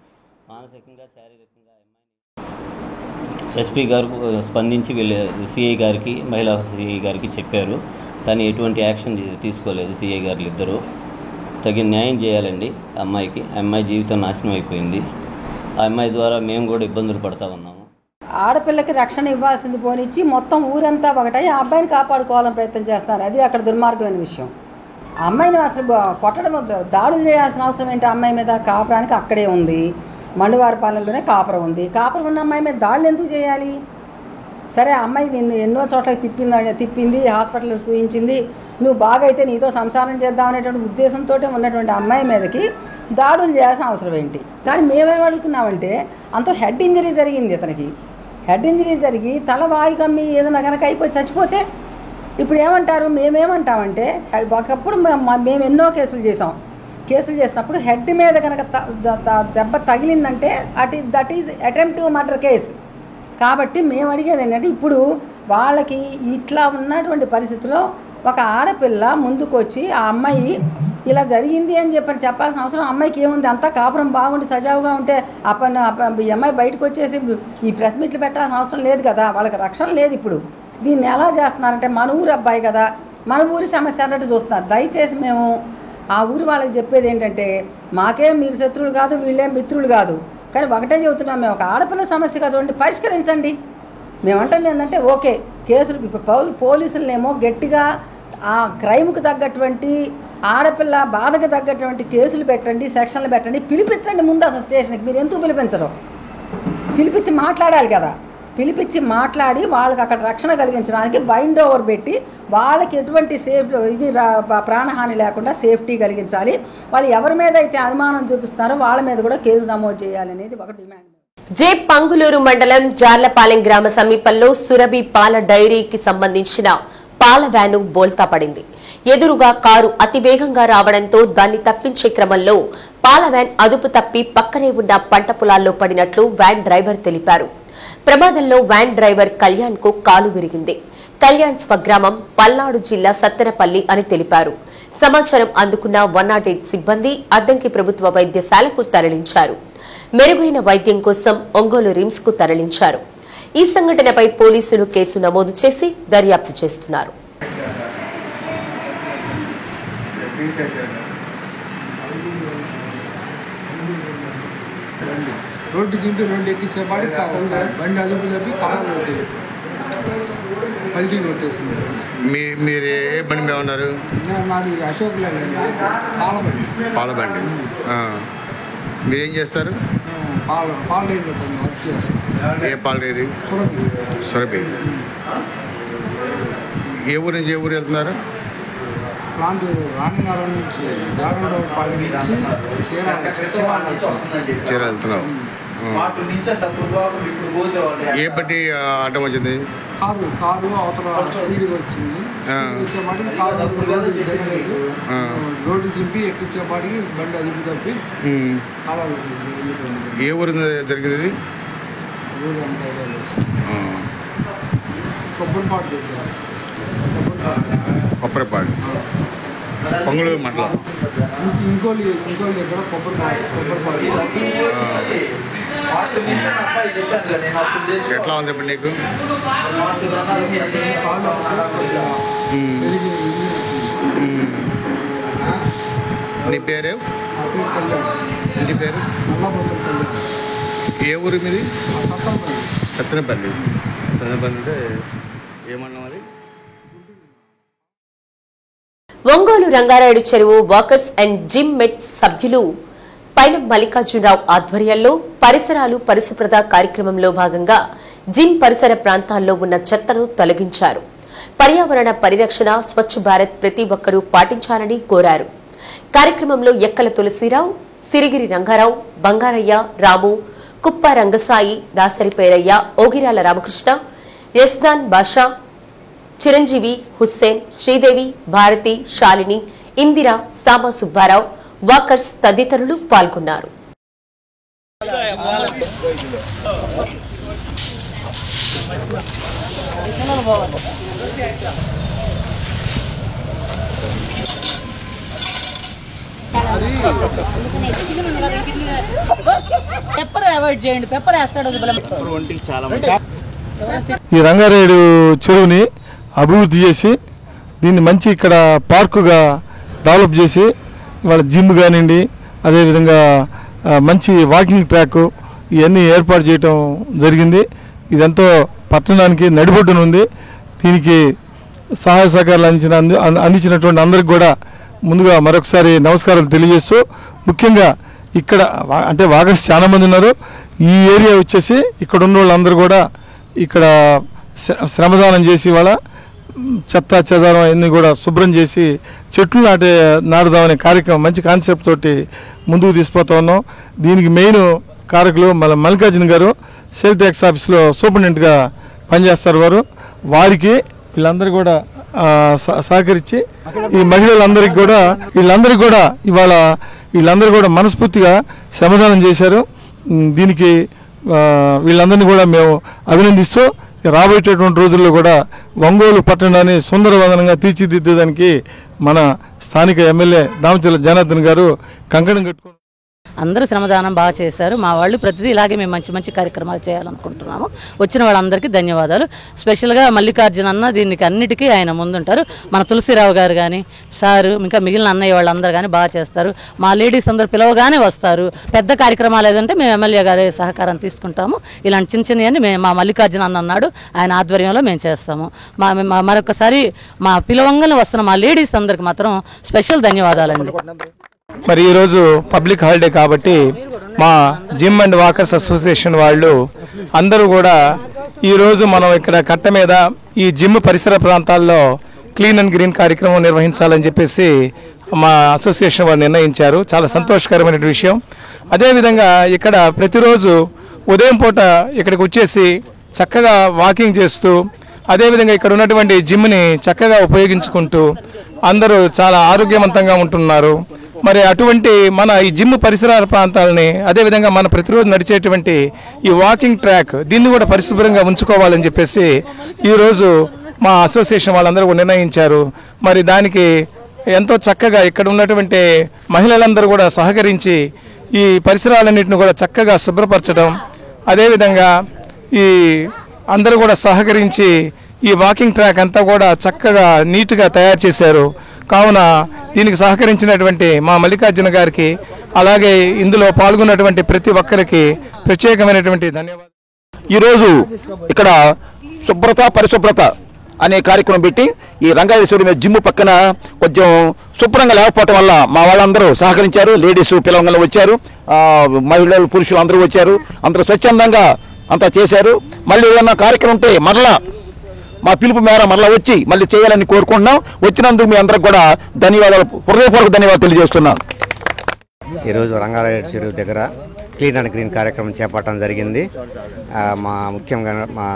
మానసికంగా శారీరకంగా ఎస్పీ గారు స్పందించి వీళ్ళు సిఐ గారికి, మహిళా సిఐ గారికి చెప్పారు. కానీ ఎటువంటి యాక్షన్ తీసుకోలేదు సిఐ గారు ఇద్దరు. తగిన న్యాయం చేయాలండి అమ్మాయికి. అమ్మాయి జీవితం నాశనం అయిపోయింది. ఆ అమ్మాయి ద్వారా మేము కూడా ఇబ్బందులు పడతా ఉన్నాము. ఆడపిల్లకి రక్షణ ఇవ్వాల్సింది పోనిచ్చి మొత్తం ఊరంతా ఒకటై ఆ అబ్బాయిని కాపాడుకోవాలని ప్రయత్నం చేస్తున్నారు. అది అక్కడ దుర్మార్గమైన విషయం. ఆ అమ్మాయిని అసలు కొట్టడం, దాడులు చేయాల్సిన అవసరం ఏంటి? అమ్మాయి మీద కాపురానికి అక్కడే ఉంది, మండువారిపాలెంలోనే కాపురం ఉంది. కాపురం ఉన్న అమ్మాయి మీద దాడులు ఎందుకు చేయాలి? సరే, అమ్మాయి నిన్ను ఎన్నో చోట్లకి తిప్పింది, హాస్పిటల్ చూయించింది, నువ్వు బాగా అయితే నీతో సంసారం చేద్దాం అనేటువంటి ఉద్దేశంతో ఉన్నటువంటి అమ్మాయి మీదకి దాడులు చేయాల్సిన అవసరం ఏంటి? కానీ మేమేమడుగుతున్నామంటే, అంత హెడ్ ఇంజరీ జరిగింది అతనికి. హెడ్ ఇంజరీ జరిగి తల వాయి కమ్మి ఏదైనా కనుక అయిపోయి చచ్చిపోతే ఇప్పుడు ఏమంటారు? మేమేమంటామంటే, ఒకప్పుడు మేము ఎన్నో కేసులు చేసినప్పుడు హెడ్ మీద కనుక దెబ్బ తగిలిందంటే that is attemptive murder case. కాబట్టి మేము అడిగేది ఏంటంటే, ఇప్పుడు వాళ్ళకి ఇట్లా ఉన్నటువంటి పరిస్థితిలో ఒక ఆడపిల్ల ముందుకు వచ్చి ఆ అమ్మాయి ఇలా జరిగింది అని చెప్పాల్సిన అవసరం అమ్మాయికి ఏముంది? అంతా కాపురం బాగుండి సజావుగా ఉంటే ఈ అమ్మాయి బయటకు వచ్చేసి ఈ ప్రెస్ మీట్లు పెట్టాల్సిన అవసరం లేదు కదా. వాళ్ళకి రక్షణ లేదు. ఇప్పుడు దీన్ని ఎలా చేస్తున్నారంటే, మన ఊరు అబ్బాయి కదా, మన ఊరి సమస్య అన్నట్టు చూస్తున్నారు. దయచేసి మేము ఆ ఊరి వాళ్ళకి చెప్పేది ఏంటంటే, మాకేం మీరు శత్రువులు కాదు, వీళ్ళేం మిత్రులు కాదు, కానీ ఒకటే చెబుతున్నాం, మేము ఒక ఆడపిల్ల సమస్యగా చూడండి, పరిష్కరించండి. మేమంటుంది ఏంటంటే, ఓకే కేసులు ఇప్పుడు పోలీసులనేమో గట్టిగా ఆ క్రైమ్కి తగ్గటువంటి, ఆడపిల్ల బాధకు తగ్గటువంటి కేసులు పెట్టండి, సెక్షన్లు పెట్టండి, పిలిపించండి ముందు అసలు స్టేషన్కి. మీరు ఎందుకు పిలిపించరు? పిలిపించి మాట్లాడాలి కదా. పిలిపించి మాట్లాడి వాళ్ళకి అక్కడ రక్షణ కలిగించడానికి బైండ్ ఓవర్ పెట్టి వాళ్ళకి ఎటువంటి సేఫ్టీ ప్రాణహాని లేకుండా సేఫ్టీ కలిగించాలి. వాళ్ళు ఎవరి మీద అయితే అనుమానం చూపిస్తున్నారో వాళ్ళ మీద కూడా కేసు నమోదు చేయాలనేది ఒక డిమాండ్. జే పంగులూరు మండలం జార్లపాలెం గ్రామ సమీపంలో సురభి పాల డైరీకి సంబంధించిన పాల వ్యాను బోల్తా పడింది. ఎదురుగా కారు అతివేగంగా రావడంతో దాన్ని తప్పించే క్రమంలో పాల వ్యాన్ అదుపు తప్పి పక్కనే ఉన్న పంట పొలాల్లో పడినట్లు వ్యాన్ డ్రైవర్ తెలిపారు. ప్రమాదంలో వ్యాన్ డ్రైవర్ కళ్యాణ్ కు కాలు విరిగింది. కళ్యాణ్ స్వగ్రామం పల్నాడు జిల్లా సత్తెనపల్లి అని తెలిపారు. సమాచారం అందుకున్న 108 సిబ్బంది అద్దంకి ప్రభుత్వ వైద్యశాలకు తరలించారు. మెరుగైన వైద్యం కోసం ఒంగోలు రిమ్స్ కు తరలించారు. ఈ సంఘటనపై పోలీసులు కేసు నమోదు చేసి దర్యాప్తు చేస్తున్నారు. రోడ్డు దింపి రోడ్డు ఎక్కించేపాటి బండి అదుపు తప్పి కారు పల్టీ కొట్టేసింది. మీరు ఏ బండి మీద ఉన్నారు? మాది అశోక్ లేదండి, పాలబండి. పాలబండి. మీరేం చేస్తారు? పాల డైరీ వర్క్ చేస్తాను. ఏ పాల డైరీ? సురభి. ఏ ఊరు నుంచి ఏ ఊరు వెళ్తున్నారు? ప్లాంట్ రాణినగరం నుంచి జాగండపాలెం నుంచి చీర వెళ్తున్నావు. ఏ బట్టి అడ్డం వచ్చింది? కారు అవతల స్పీడ్గా వచ్చింది. వచ్చేపాటికి కారు రోడ్డు దింపి ఎక్కించేపాటికి బండి అదుపు తప్పి అలా. ఏ ఊరు జరిగింది? ఊరు అంటే కొబ్బరిపాటు దగ్గర. కొబ్బరిపాడు, పొంగళూరు మండలం. ఇంకోళ్ళు దగ్గర కొబ్బరిపాడు. ఎట్లా ఉంది ఇప్పుడు నీకు? నీ పేరు? ఇంటి పేరు? ఏ ఊరు మీది? సత్తెనపల్లి. సత్తెనపల్లి అంటే ఏమన్నాం అది? ఒంగోలు రంగారాయుడు చెరువు వాకర్స్ అండ్ జిమ్ మెట్స్ సభ్యులు పైలం మల్లికార్జునరావు ఆధ్వర్యంలో పరిసరాలు పరిశుభ్రత కార్యక్రమంలో భాగంగా జిమ్ పరిసర ప్రాంతాల్లో ఉన్న చెత్తను తొలగించారు. పర్యావరణ పరిరక్షణ స్వచ్ఛ భారత్ ప్రతి ఒక్కరూ పాటించాలని కోరారు. కార్యక్రమంలో ఎక్కల తులసిరావు, సిరిగిరి రంగారావు, బంగారయ్య, రాము, కుప్ప రంగసాయి, దాసరి పేరయ్య, ఓగిరాల రామకృష్ణ, యస్దాన్ బాషా, చిరంజీవి, హుస్సేన్, శ్రీదేవి, భారతి, శాలిని, ఇందిరా, సామా సుబ్బారావు, వాకర్స్ తదితరులు పాల్గొన్నారు. పెప్పర్ అవాయిడ్ చేయండి, పెప్పర్ వేస్తాడు. ఈ రంగారాయుడు చెరువుని అభివృద్ధి చేసి దీన్ని మంచి ఇక్కడ పార్కుగా డెవలప్ చేసి వాళ్ళ జిమ్ కానివ్వండి, అదేవిధంగా మంచి వాకింగ్ ట్రాక్ ఇవన్నీ ఏర్పాటు చేయటం జరిగింది. ఇదంతా పట్టణానికి నడిబొడ్డునుంది. దీనికి సహాయ సహకారాలు అందించినటువంటి అందరికి కూడా ముందుగా మరొకసారి నమస్కారాలు తెలియజేస్తూ, ముఖ్యంగా ఇక్కడ అంటే వాకర్స్ చాలా మంది ఉన్నారు. ఈ ఏరియా వచ్చేసి ఇక్కడ ఉన్న వాళ్ళందరూ కూడా ఇక్కడ శ్రమదానం చేసి వాళ్ళ చెత్త చెదారం అన్నీ కూడా శుభ్రం చేసి చెట్లు నాటుదామనే కార్యక్రమం మంచి కాన్సెప్ట్ తోటి ముందుకు తీసుకుపోతా ఉన్నాం. దీనికి మెయిన్ కారకులు మల్లికార్జున గారు సేల్ ట్యాక్స్ ఆఫీస్లో సూపరింటెండెంట్గా పనిచేస్తారు. వారికి వీళ్ళందరూ కూడా సహకరించి ఈ మహిళలందరికీ కూడా వీళ్ళందరూ కూడా మనస్ఫూర్తిగా శ్రమదానం చేశారు. దీనికి వీళ్ళందరినీ కూడా మేము అభినందిస్తూ రాబోయేటటువంటి రోజుల్లో కూడా ఒంగోలు పట్టణాన్ని సుందరవదనంగా తీర్చిదిద్దేదానికి మన స్థానిక ఎమ్మెల్యే దామచర్ల జనార్దన్ గారు కంకణం కట్టుకున్నారు. అందరూ శ్రమదానం బాగా చేశారు. మా వాళ్ళు ప్రతిదీ ఇలాగే మేము మంచి మంచి కార్యక్రమాలు చేయాలనుకుంటున్నాము. వచ్చిన వాళ్ళందరికీ ధన్యవాదాలు. స్పెషల్గా మల్లికార్జున అన్న దీనికి అన్నిటికీ ఆయన ముందుంటారు. మన తులసిరావు గారు కానీ సారు ఇంకా మిగిలిన అన్నయ్య వాళ్ళందరూ కానీ బాగా చేస్తారు. మా లేడీస్ అందరూ పిలవగానే వస్తారు. పెద్ద కార్యక్రమాలు ఏదంటే మేము ఎమ్మెల్యే గారి సహకారం తీసుకుంటాము. ఇలాంటి చిన్న చిన్నవన్నీ మా మల్లికార్జున అన్న అన్నాడు, ఆయన ఆధ్వర్యంలో మేము చేస్తాము. మరొకసారి మా పిలవంగానే వస్తున్న మా లేడీస్ అందరికి మాత్రం స్పెషల్ ధన్యవాదాలండి. మరి ఈరోజు పబ్లిక్ హాలిడే కాబట్టి మా జిమ్ అండ్ వాకర్స్ అసోసియేషన్ వాళ్ళు అందరూ కూడా ఈరోజు మనం ఇక్కడ కట్ట మీద ఈ జిమ్ పరిసర ప్రాంతాల్లో క్లీన్ అండ్ గ్రీన్ కార్యక్రమం నిర్వహించాలని చెప్పేసి మా అసోసియేషన్ వాళ్ళు నిర్ణయించారు. చాలా సంతోషకరమైన విషయం. అదేవిధంగా ఇక్కడ ప్రతిరోజు ఉదయం పూట ఇక్కడికి వచ్చేసి చక్కగా వాకింగ్ చేస్తూ అదేవిధంగా ఇక్కడ ఉన్నటువంటి జిమ్ని చక్కగా ఉపయోగించుకుంటూ అందరూ చాలా ఆరోగ్యవంతంగా ఉంటున్నారు. మరి అటువంటి మన ఈ జిమ్ పరిసర ప్రాంతాలని అదేవిధంగా మన ప్రతిరోజు నడిచేటువంటి ఈ వాకింగ్ ట్రాక్ దీన్ని కూడా పరిశుభ్రంగా ఉంచుకోవాలని చెప్పేసి ఈరోజు మా అసోసియేషన్ వాళ్ళందరూ నిర్ణయించారు. మరి దానికి ఎంతో చక్కగా ఇక్కడ ఉన్నటువంటి మహిళలందరూ కూడా సహకరించి ఈ పరిసరాలన్నింటిని కూడా చక్కగా శుభ్రపరచడం, అదేవిధంగా ఈ అందరూ కూడా సహకరించి ఈ వాకింగ్ ట్రాక్ అంతా కూడా చక్కగా నీట్గా తయారు చేశారు. కావున దీనికి సహకరించినటువంటి మా మల్లికార్జున గారికి అలాగే ఇందులో పాల్గొన్నటువంటి ప్రతి ఒక్కరికి ప్రత్యేకమైనటువంటి ధన్యవాదాలు. ఈరోజు ఇక్కడ శుభ్రత పరిశుభ్రత అనే కార్యక్రమం పెట్టి ఈ రంగారెడ్డి జిమ్ పక్కన కొంచెం శుభ్రంగా లేకపోవటం వల్ల మా వాళ్ళందరూ సహకరించారు. లేడీస్ పిలవంగా వచ్చారు. మహిళలు పురుషులు అందరూ వచ్చారు. అందరూ స్వచ్ఛందంగా అంతా చేశారు. మళ్ళీ ఏదన్నా కార్యక్రమం ఉంటే మరలా మా పిలుపు మేర మరలా వచ్చి మళ్ళీ చేయాలని కోరుకుంటున్నాం. వచ్చినందుకు మీ అందరికి కూడా ధన్యవాదాలు, హృదయపూర్వక ధన్యవాదాలు తెలియజేస్తున్నాను. ఈరోజు రంగారెడ్డి చెరువు దగ్గర క్లీన్ అండ్ గ్రీన్ కార్యక్రమం చేపట్టడం జరిగింది. మా ముఖ్యంగా మా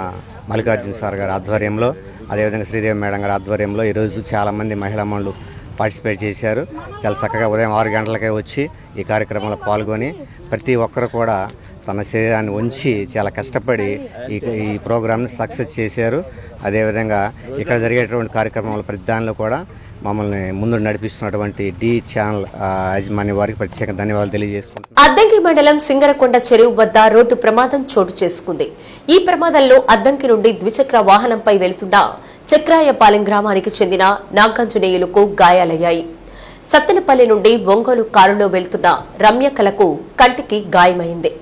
మల్లికార్జున సార్ గారి ఆధ్వర్యంలో, అదేవిధంగా శ్రీదేవి మేడం గారి ఆధ్వర్యంలో ఈరోజు చాలామంది మహిళా మనులు పార్టిసిపేట్ చేశారు. చాలా చక్కగా ఉదయం 6 గంటలకే వచ్చి ఈ కార్యక్రమంలో పాల్గొని ప్రతి ఒక్కరు కూడా తన శరీరాన్ని ఉంచి చాలా కష్టపడి ఈ ప్రోగ్రామ్ని సక్సెస్ చేశారు. అదేవిధంగా ఇక్కడ జరిగేటువంటి కార్యక్రమాల ప్రతి దానిలో కూడా మమ్మల్ని ముందు నడిపిస్తున్నటువంటి డి ఛానల్ యాజమాన్య వారికి ప్రత్యేక ధన్యవాదాలు తెలియజేసుకుంటున్నాను. అద్దంకి మండలం సింగరకొండ చెరువు వద్ద రోడ్డు ప్రమాదం చోటు చేసుకుంది. ఈ ప్రమాదంలో అద్దంకి నుండి ద్విచక్ర వాహనంపై వెళుతున్న చక్రాయపాలెం గ్రామానికి చెందిన నాగాంజనేయులకు గాయాలయ్యాయి. సత్తెనపల్లి నుండి ఒంగోలు కారులో వెళ్తున్న రమ్యకలకు కంటికి గాయమైంది.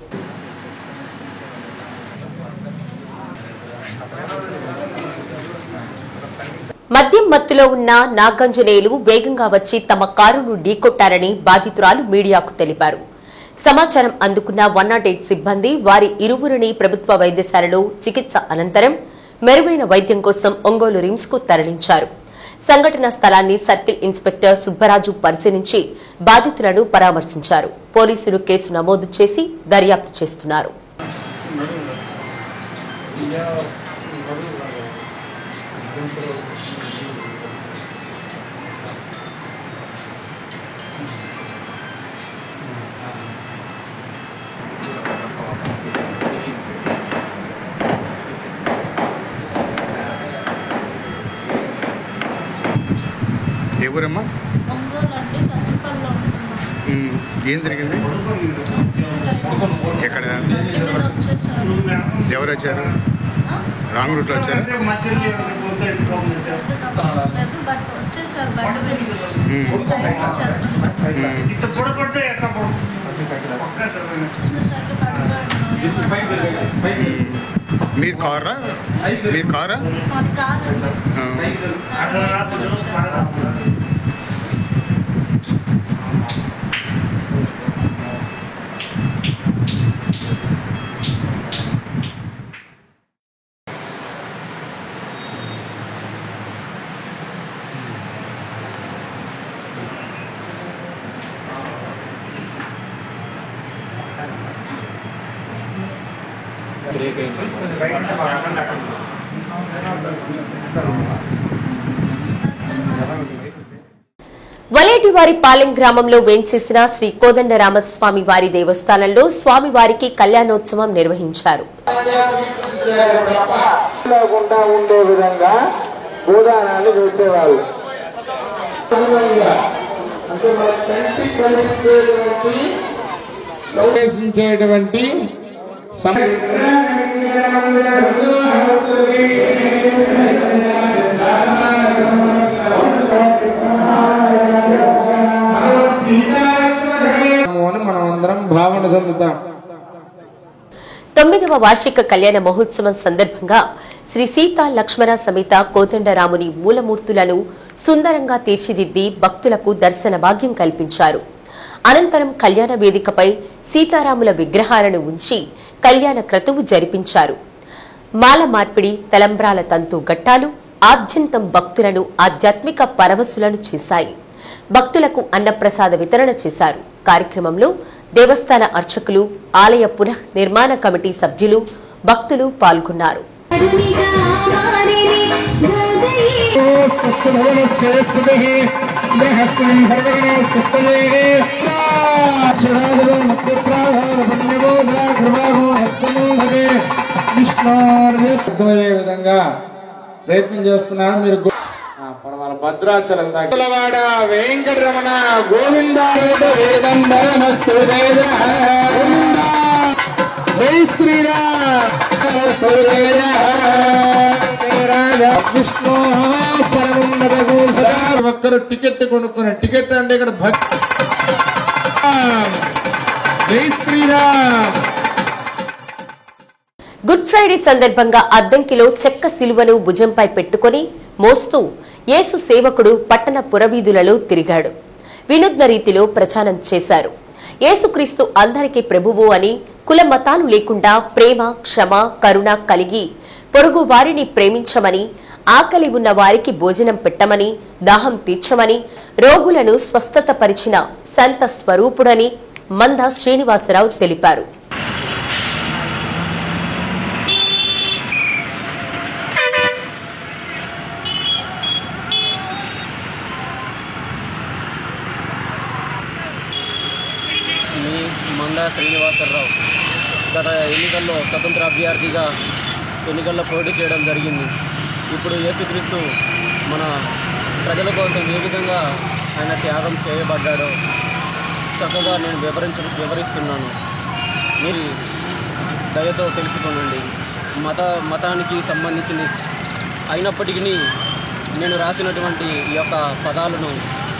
మద్యం మత్తులో ఉన్న నాగాంజనేయులు వేగంగా వచ్చి తమ కారును ఢీకొట్టారని బాధితురాలు మీడియాకు తెలిపారు. సమాచారం అందుకున్న 108 సిబ్బంది వారి ఇరువురిని ప్రభుత్వ వైద్యశాలలో చికిత్స అనంతరం మెరుగైన వైద్యం కోసం ఒంగోలు రిమ్స్ కు తరలించారు. సంఘటనా స్థలాన్ని సర్కిల్ ఇన్స్పెక్టర్ సుబ్బరాజు పరిశీలించి బాధితులను పరామర్శించారు. పోలీసులు కేసు నమోదు చేసి దర్యాప్తు చేస్తున్నారు. ఎవరమ్మా? ఏం జరిగింది? ఎక్కడ? ఎవరు వచ్చారు? రాంగ్ రూట్లో వచ్చారు? మీరు కారా? మీరు కారా? వలేటివారిపాలెం గ్రామంలో వేంచేసిన శ్రీ కోదండరామస్వామి వారి దేవస్థానంలో స్వామివారికి కళ్యాణోత్సవం నిర్వహించారు. ఉండే విధంగా భూదానాలు చేసేవాళ్ళు. ప్రవేశించేటువంటి మనం అందరం భావన చెందుతాం. 9వ వార్షిక కళ్యాణ మహోత్సవం సందర్భంగా శ్రీ సీతా లక్ష్మణ సమేత కోదండరాముని మూలమూర్తులను సుందరంగా తీర్చిదిద్ది భక్తులకు దర్శన భాగ్యం కల్పించారు. అనంతరం కళ్యాణ వేదికపై సీతారాముల విగ్రహాలను ఉంచి కళ్యాణ క్రతువు జరిపించారు. మాల మార్పిడి, తలంబ్రాల తంతు ఘట్టాలు ఆద్యంతం భక్తులను ఆధ్యాత్మిక పరవశులను చేశాయి. భక్తులకు అన్నప్రసాద వితరణ చేశారు. కార్యక్రమంలో దేవస్థాన అర్చకులు, ఆలయ పునః నిర్మాణ కమిటీ సభ్యులు, భక్తులు పాల్గొన్నారు. అర్థమయ్యే విధంగా ప్రయత్నం చేస్తున్నాను. మీరు పర్వాల భద్రాచలం దాటివాడ వెంకటరమణ గోవింద జై శ్రీరామ్ విష్ణు ఒక్కరు టికెట్ కొనుక్కున్న టికెట్ అంటే ఇక్కడ భక్తి. జై శ్రీరామ్. గుడ్ ఫ్రైడే సందర్భంగా అద్దంకిలో చెక్క సిలువను భుజంపై పెట్టుకుని మోస్తూ యేసు సేవకుడు పట్టణ పురవీధులలో తిరిగాడు. వినూత్న రీతిలో ప్రచారం చేశారు. యేసుక్రీస్తు అందరికీ ప్రభువు అని, కుల మతాలు లేకుండా ప్రేమ, క్షమ, కరుణ కలిగి పొరుగు వారిని ప్రేమించమని, ఆకలి ఉన్న వారికి భోజనం పెట్టమని, దాహం తీర్చమని, రోగులను స్వస్థత పరిచిన సంత స్వరూపుడని మంద శ్రీనివాసరావు తెలిపారు. మంద శ్రీనివాసరావు గత ఎన్నికల్లో స్వతంత్ర అభ్యర్థిగా ఎన్నికల్లో పోటీ చేయడం జరిగింది. ఇప్పుడు యేసుక్రీస్తు మన ప్రజల కోసం ఏ విధంగా ఆయన త్యాగం చేయబడ్డాడో చక్కగా నేను వివరిస్తున్నాను. మీరు దయతో తెలుసుకోనండి. మతానికి సంబంధించిన అయినప్పటికీ నేను రాసినటువంటి ఈ యొక్క పదాలను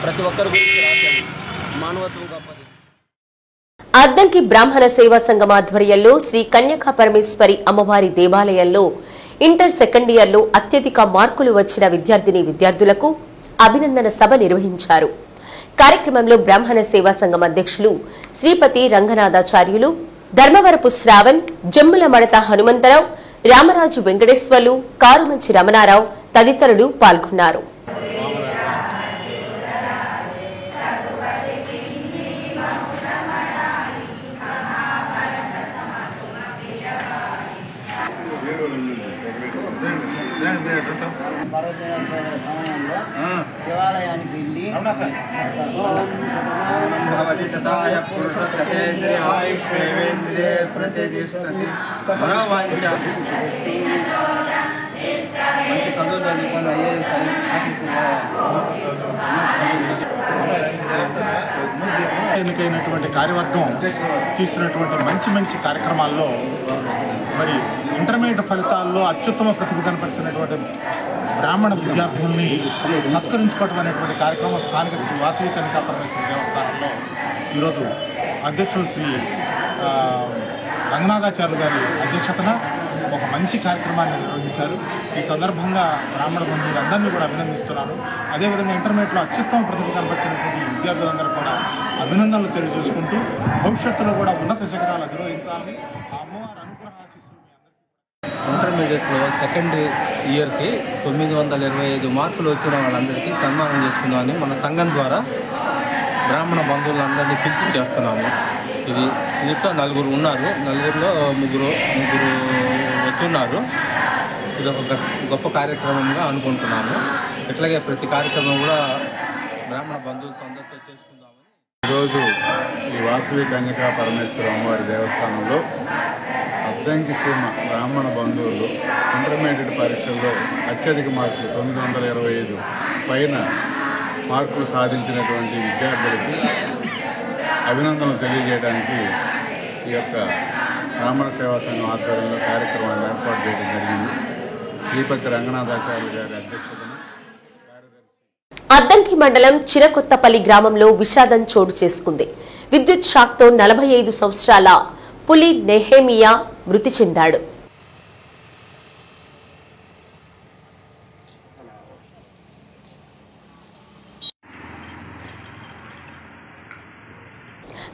ప్రతి ఒక్కరి గురించి రాశాను. మానవత్వం గొప్పది. అద్దంకి బ్రాహ్మణ సేవా సంఘం ఆధ్వర్యంలో శ్రీ కన్యకా పరమేశ్వరి అమ్మవారి దేవాలయంలో ఇంటర్ సెకండ్ ఇయర్లో అత్యధిక మార్కులు వచ్చిన విద్యార్థులకు అభినందన సభ నిర్వహించారు. కార్యక్రమంలో బ్రాహ్మణ సేవా సంఘం అధ్యక్షులు శ్రీపతి రంగనాథాచార్యులు, ధర్మవరపు శ్రావణ్, జమ్ముల మడత హనుమంతరావు, రామరాజు వెంకటేశ్వర్లు, కారుమంచి రమణారావు తదితరులు పాల్గొన్నారు. దేవాలయానికి వెళ్ళి మంచి చదువు చదువుకొని ఐఏఎస్ ఎన్నికైనటువంటి కార్యవర్గం చేసినటువంటి మంచి కార్యక్రమాల్లో మరి ఇంటర్మీడియట్ ఫలితాల్లో అత్యుత్తమ ప్రతిభ కనపడుతున్నటువంటి బ్రాహ్మణ విద్యార్థుల్ని సత్కరించుకోవడం అనేటువంటి కార్యక్రమం స్థానిక శ్రీ వాసవి కన్యకా పరమేశ్వరి దేవస్థానంలో ఈరోజు అధ్యక్షులు శ్రీ రంగనాథాచార్యులు గారి అధ్యక్షతన ఒక మంచి కార్యక్రమాన్ని నిర్వహించారు. ఈ సందర్భంగా బ్రాహ్మణ బంధువులందరినీ కూడా అభినందిస్తున్నాను. అదేవిధంగా ఇంటర్మీడియట్లో అత్యుత్తమ ప్రతిభ కనపరిచినటువంటి విద్యార్థులందరూ కూడా అభినందనలు తెలియజేసుకుంటూ భవిష్యత్తులో కూడా ఉన్నత శిఖరాలు అధిరోహించాలని ఆ అమ్మవారి అనుగ్రహ ఆశీస్సులు ఇంటర్మీడియట్లో సెకండ్ ఇయర్కి 925 మార్కులు వచ్చిన వాళ్ళందరికీ సన్మానం చేసుకుందామని మన సంఘం ద్వారా బ్రాహ్మణ బంధువులందరినీ పిలిచి చేస్తున్నాము. దీంట్లో నలుగురు ఉన్నారు. నలుగురిలో ముగ్గురు వచ్చున్నారు. ఇది ఒక గొప్ప కార్యక్రమంగా అనుకుంటున్నాము. ఇట్లాగే ప్రతి కార్యక్రమం కూడా బ్రాహ్మణ బంధువులతో అందరితో చేసుకుందామని ఈరోజు ఈ వాసవి కన్యకా పరమేశ్వర అమ్మవారి దేవస్థానంలో అద్దంకి సీమ బ్రాహ్మణ బంధువులు ఇంటర్మీడియట్ పరీక్షల్లో అత్యధిక మార్కులు 925 పైన మార్కులు సాధించినటువంటి విద్యార్థులకి అభినందనలు తెలియజేయడానికి ఈ యొక్క బ్రాహ్మణ సేవా సంఘం ఆధ్వర్యంలో కార్యక్రమాన్ని ఏర్పాటు చేయడం జరిగింది. శ్రీపతి రంగనాథాచార్య గారి అధ్యక్షతన అద్దంకి మండలం చిరకొత్తపల్లి గ్రామంలో విషాదం చోటు చేసుకుంది. విద్యుత్ షాక్తో 45 సంవత్సరాల పులి నెహేమియా మృతి చెందాడు.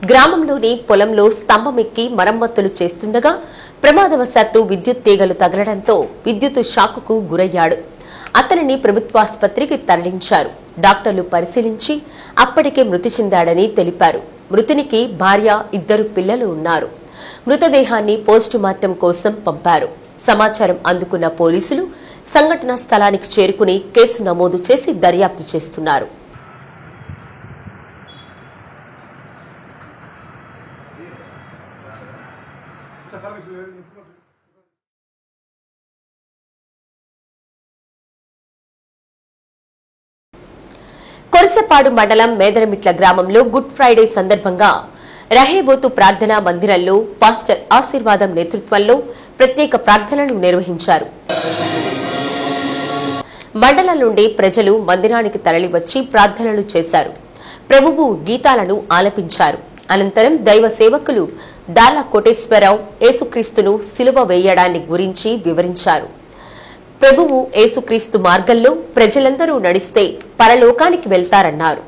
గ్రామంలోని పొలంలో స్తంభమెక్కి మరమ్మతులు చేస్తుండగా ప్రమాదవశాత్తు విద్యుత్ తీగలు తగలడంతో విద్యుత్ షాకుకు గురయ్యాడు. అతనిని ప్రభుత్వాసుపత్రికి తరలించారు. డాక్టర్లు పరిశీలించి అప్పటికే మృతి చెందాడని తెలిపారు. మృతునికి భార్య, 2 పిల్లలు ఉన్నారు. మృతదేహాన్ని పోస్టుమార్టం కోసం పంపారు. సమాచారం అందుకున్న పోలీసులు సంఘటనా స్థలానికి చేరుకుని కేసు నమోదు చేసి దర్యాప్తు చేస్తున్నారు. కొరసపాడు మండలం మేదరమిట్ల గ్రామంలో గుడ్ ఫ్రైడే సందర్భంగా రహేబోతు ప్రార్థనా మందిరంలో పాస్టర్ ఆశీర్వాదం నేతృత్వంలో ప్రత్యేక ప్రార్థనలు నిర్వహించారు. మండలం నుండి ప్రజలు మందిరానికి తరలివచ్చి ప్రార్థనలు చేశారు. ప్రభువు గీతాలను ఆలపించారు. అనంతరం దైవ సేవకులు దాల కోటేశ్వరరావు యేసుక్రీస్తును సిలువ వేయడాన్ని గురించి వివరించారు. ప్రభువు యేసుక్రీస్తు మార్గంలో ప్రజలందరూ నడిస్తే పరలోకానికి వెళ్తారన్నారు.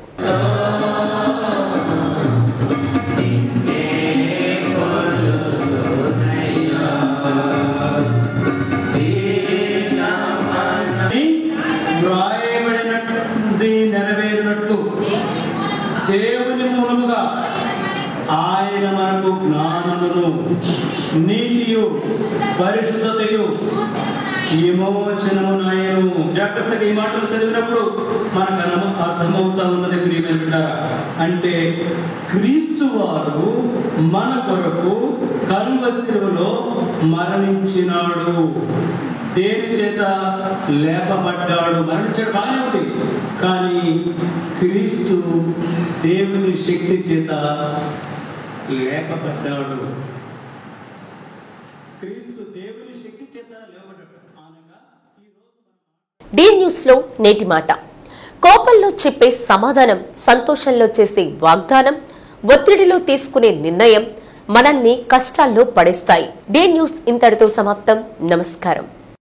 దేవుని మూలముగా ఆయన మనకు జ్ఞానమును, నీతియు, పరిశుద్ధతయు, విమోచనమునయను. జాగ్రత్తగా ఈ మాటలు చదివినప్పుడు మనకు అర్థమవుతా ఉన్నది ప్రియమైన బిడ్డారా. అంటే క్రీస్తు వారు మన కొరకు కల్వరి శిలువలో మరణించినాడు. దేని చేత లేపబడ్డాడు? మరణించాడు బాగానే ఉంది, కానీ క్రీస్తు దేవుని శక్తి చేత లేపబడ్డాడు. క్రీస్తు దేవుని శక్తి చేత లేపబడ్డాడు. డి న్యూస్ లో నేటి మాట. కోపంలో చెప్పే సమాధానం, సంతోషంలో చేసే వాగ్దానం, ఒత్తిడిలో తీసుకునే నిర్ణయం మనల్ని కష్టాల్లో పడేస్తాయి. డి న్యూస్ ఇంతటితో సమాప్తం. నమస్కారం.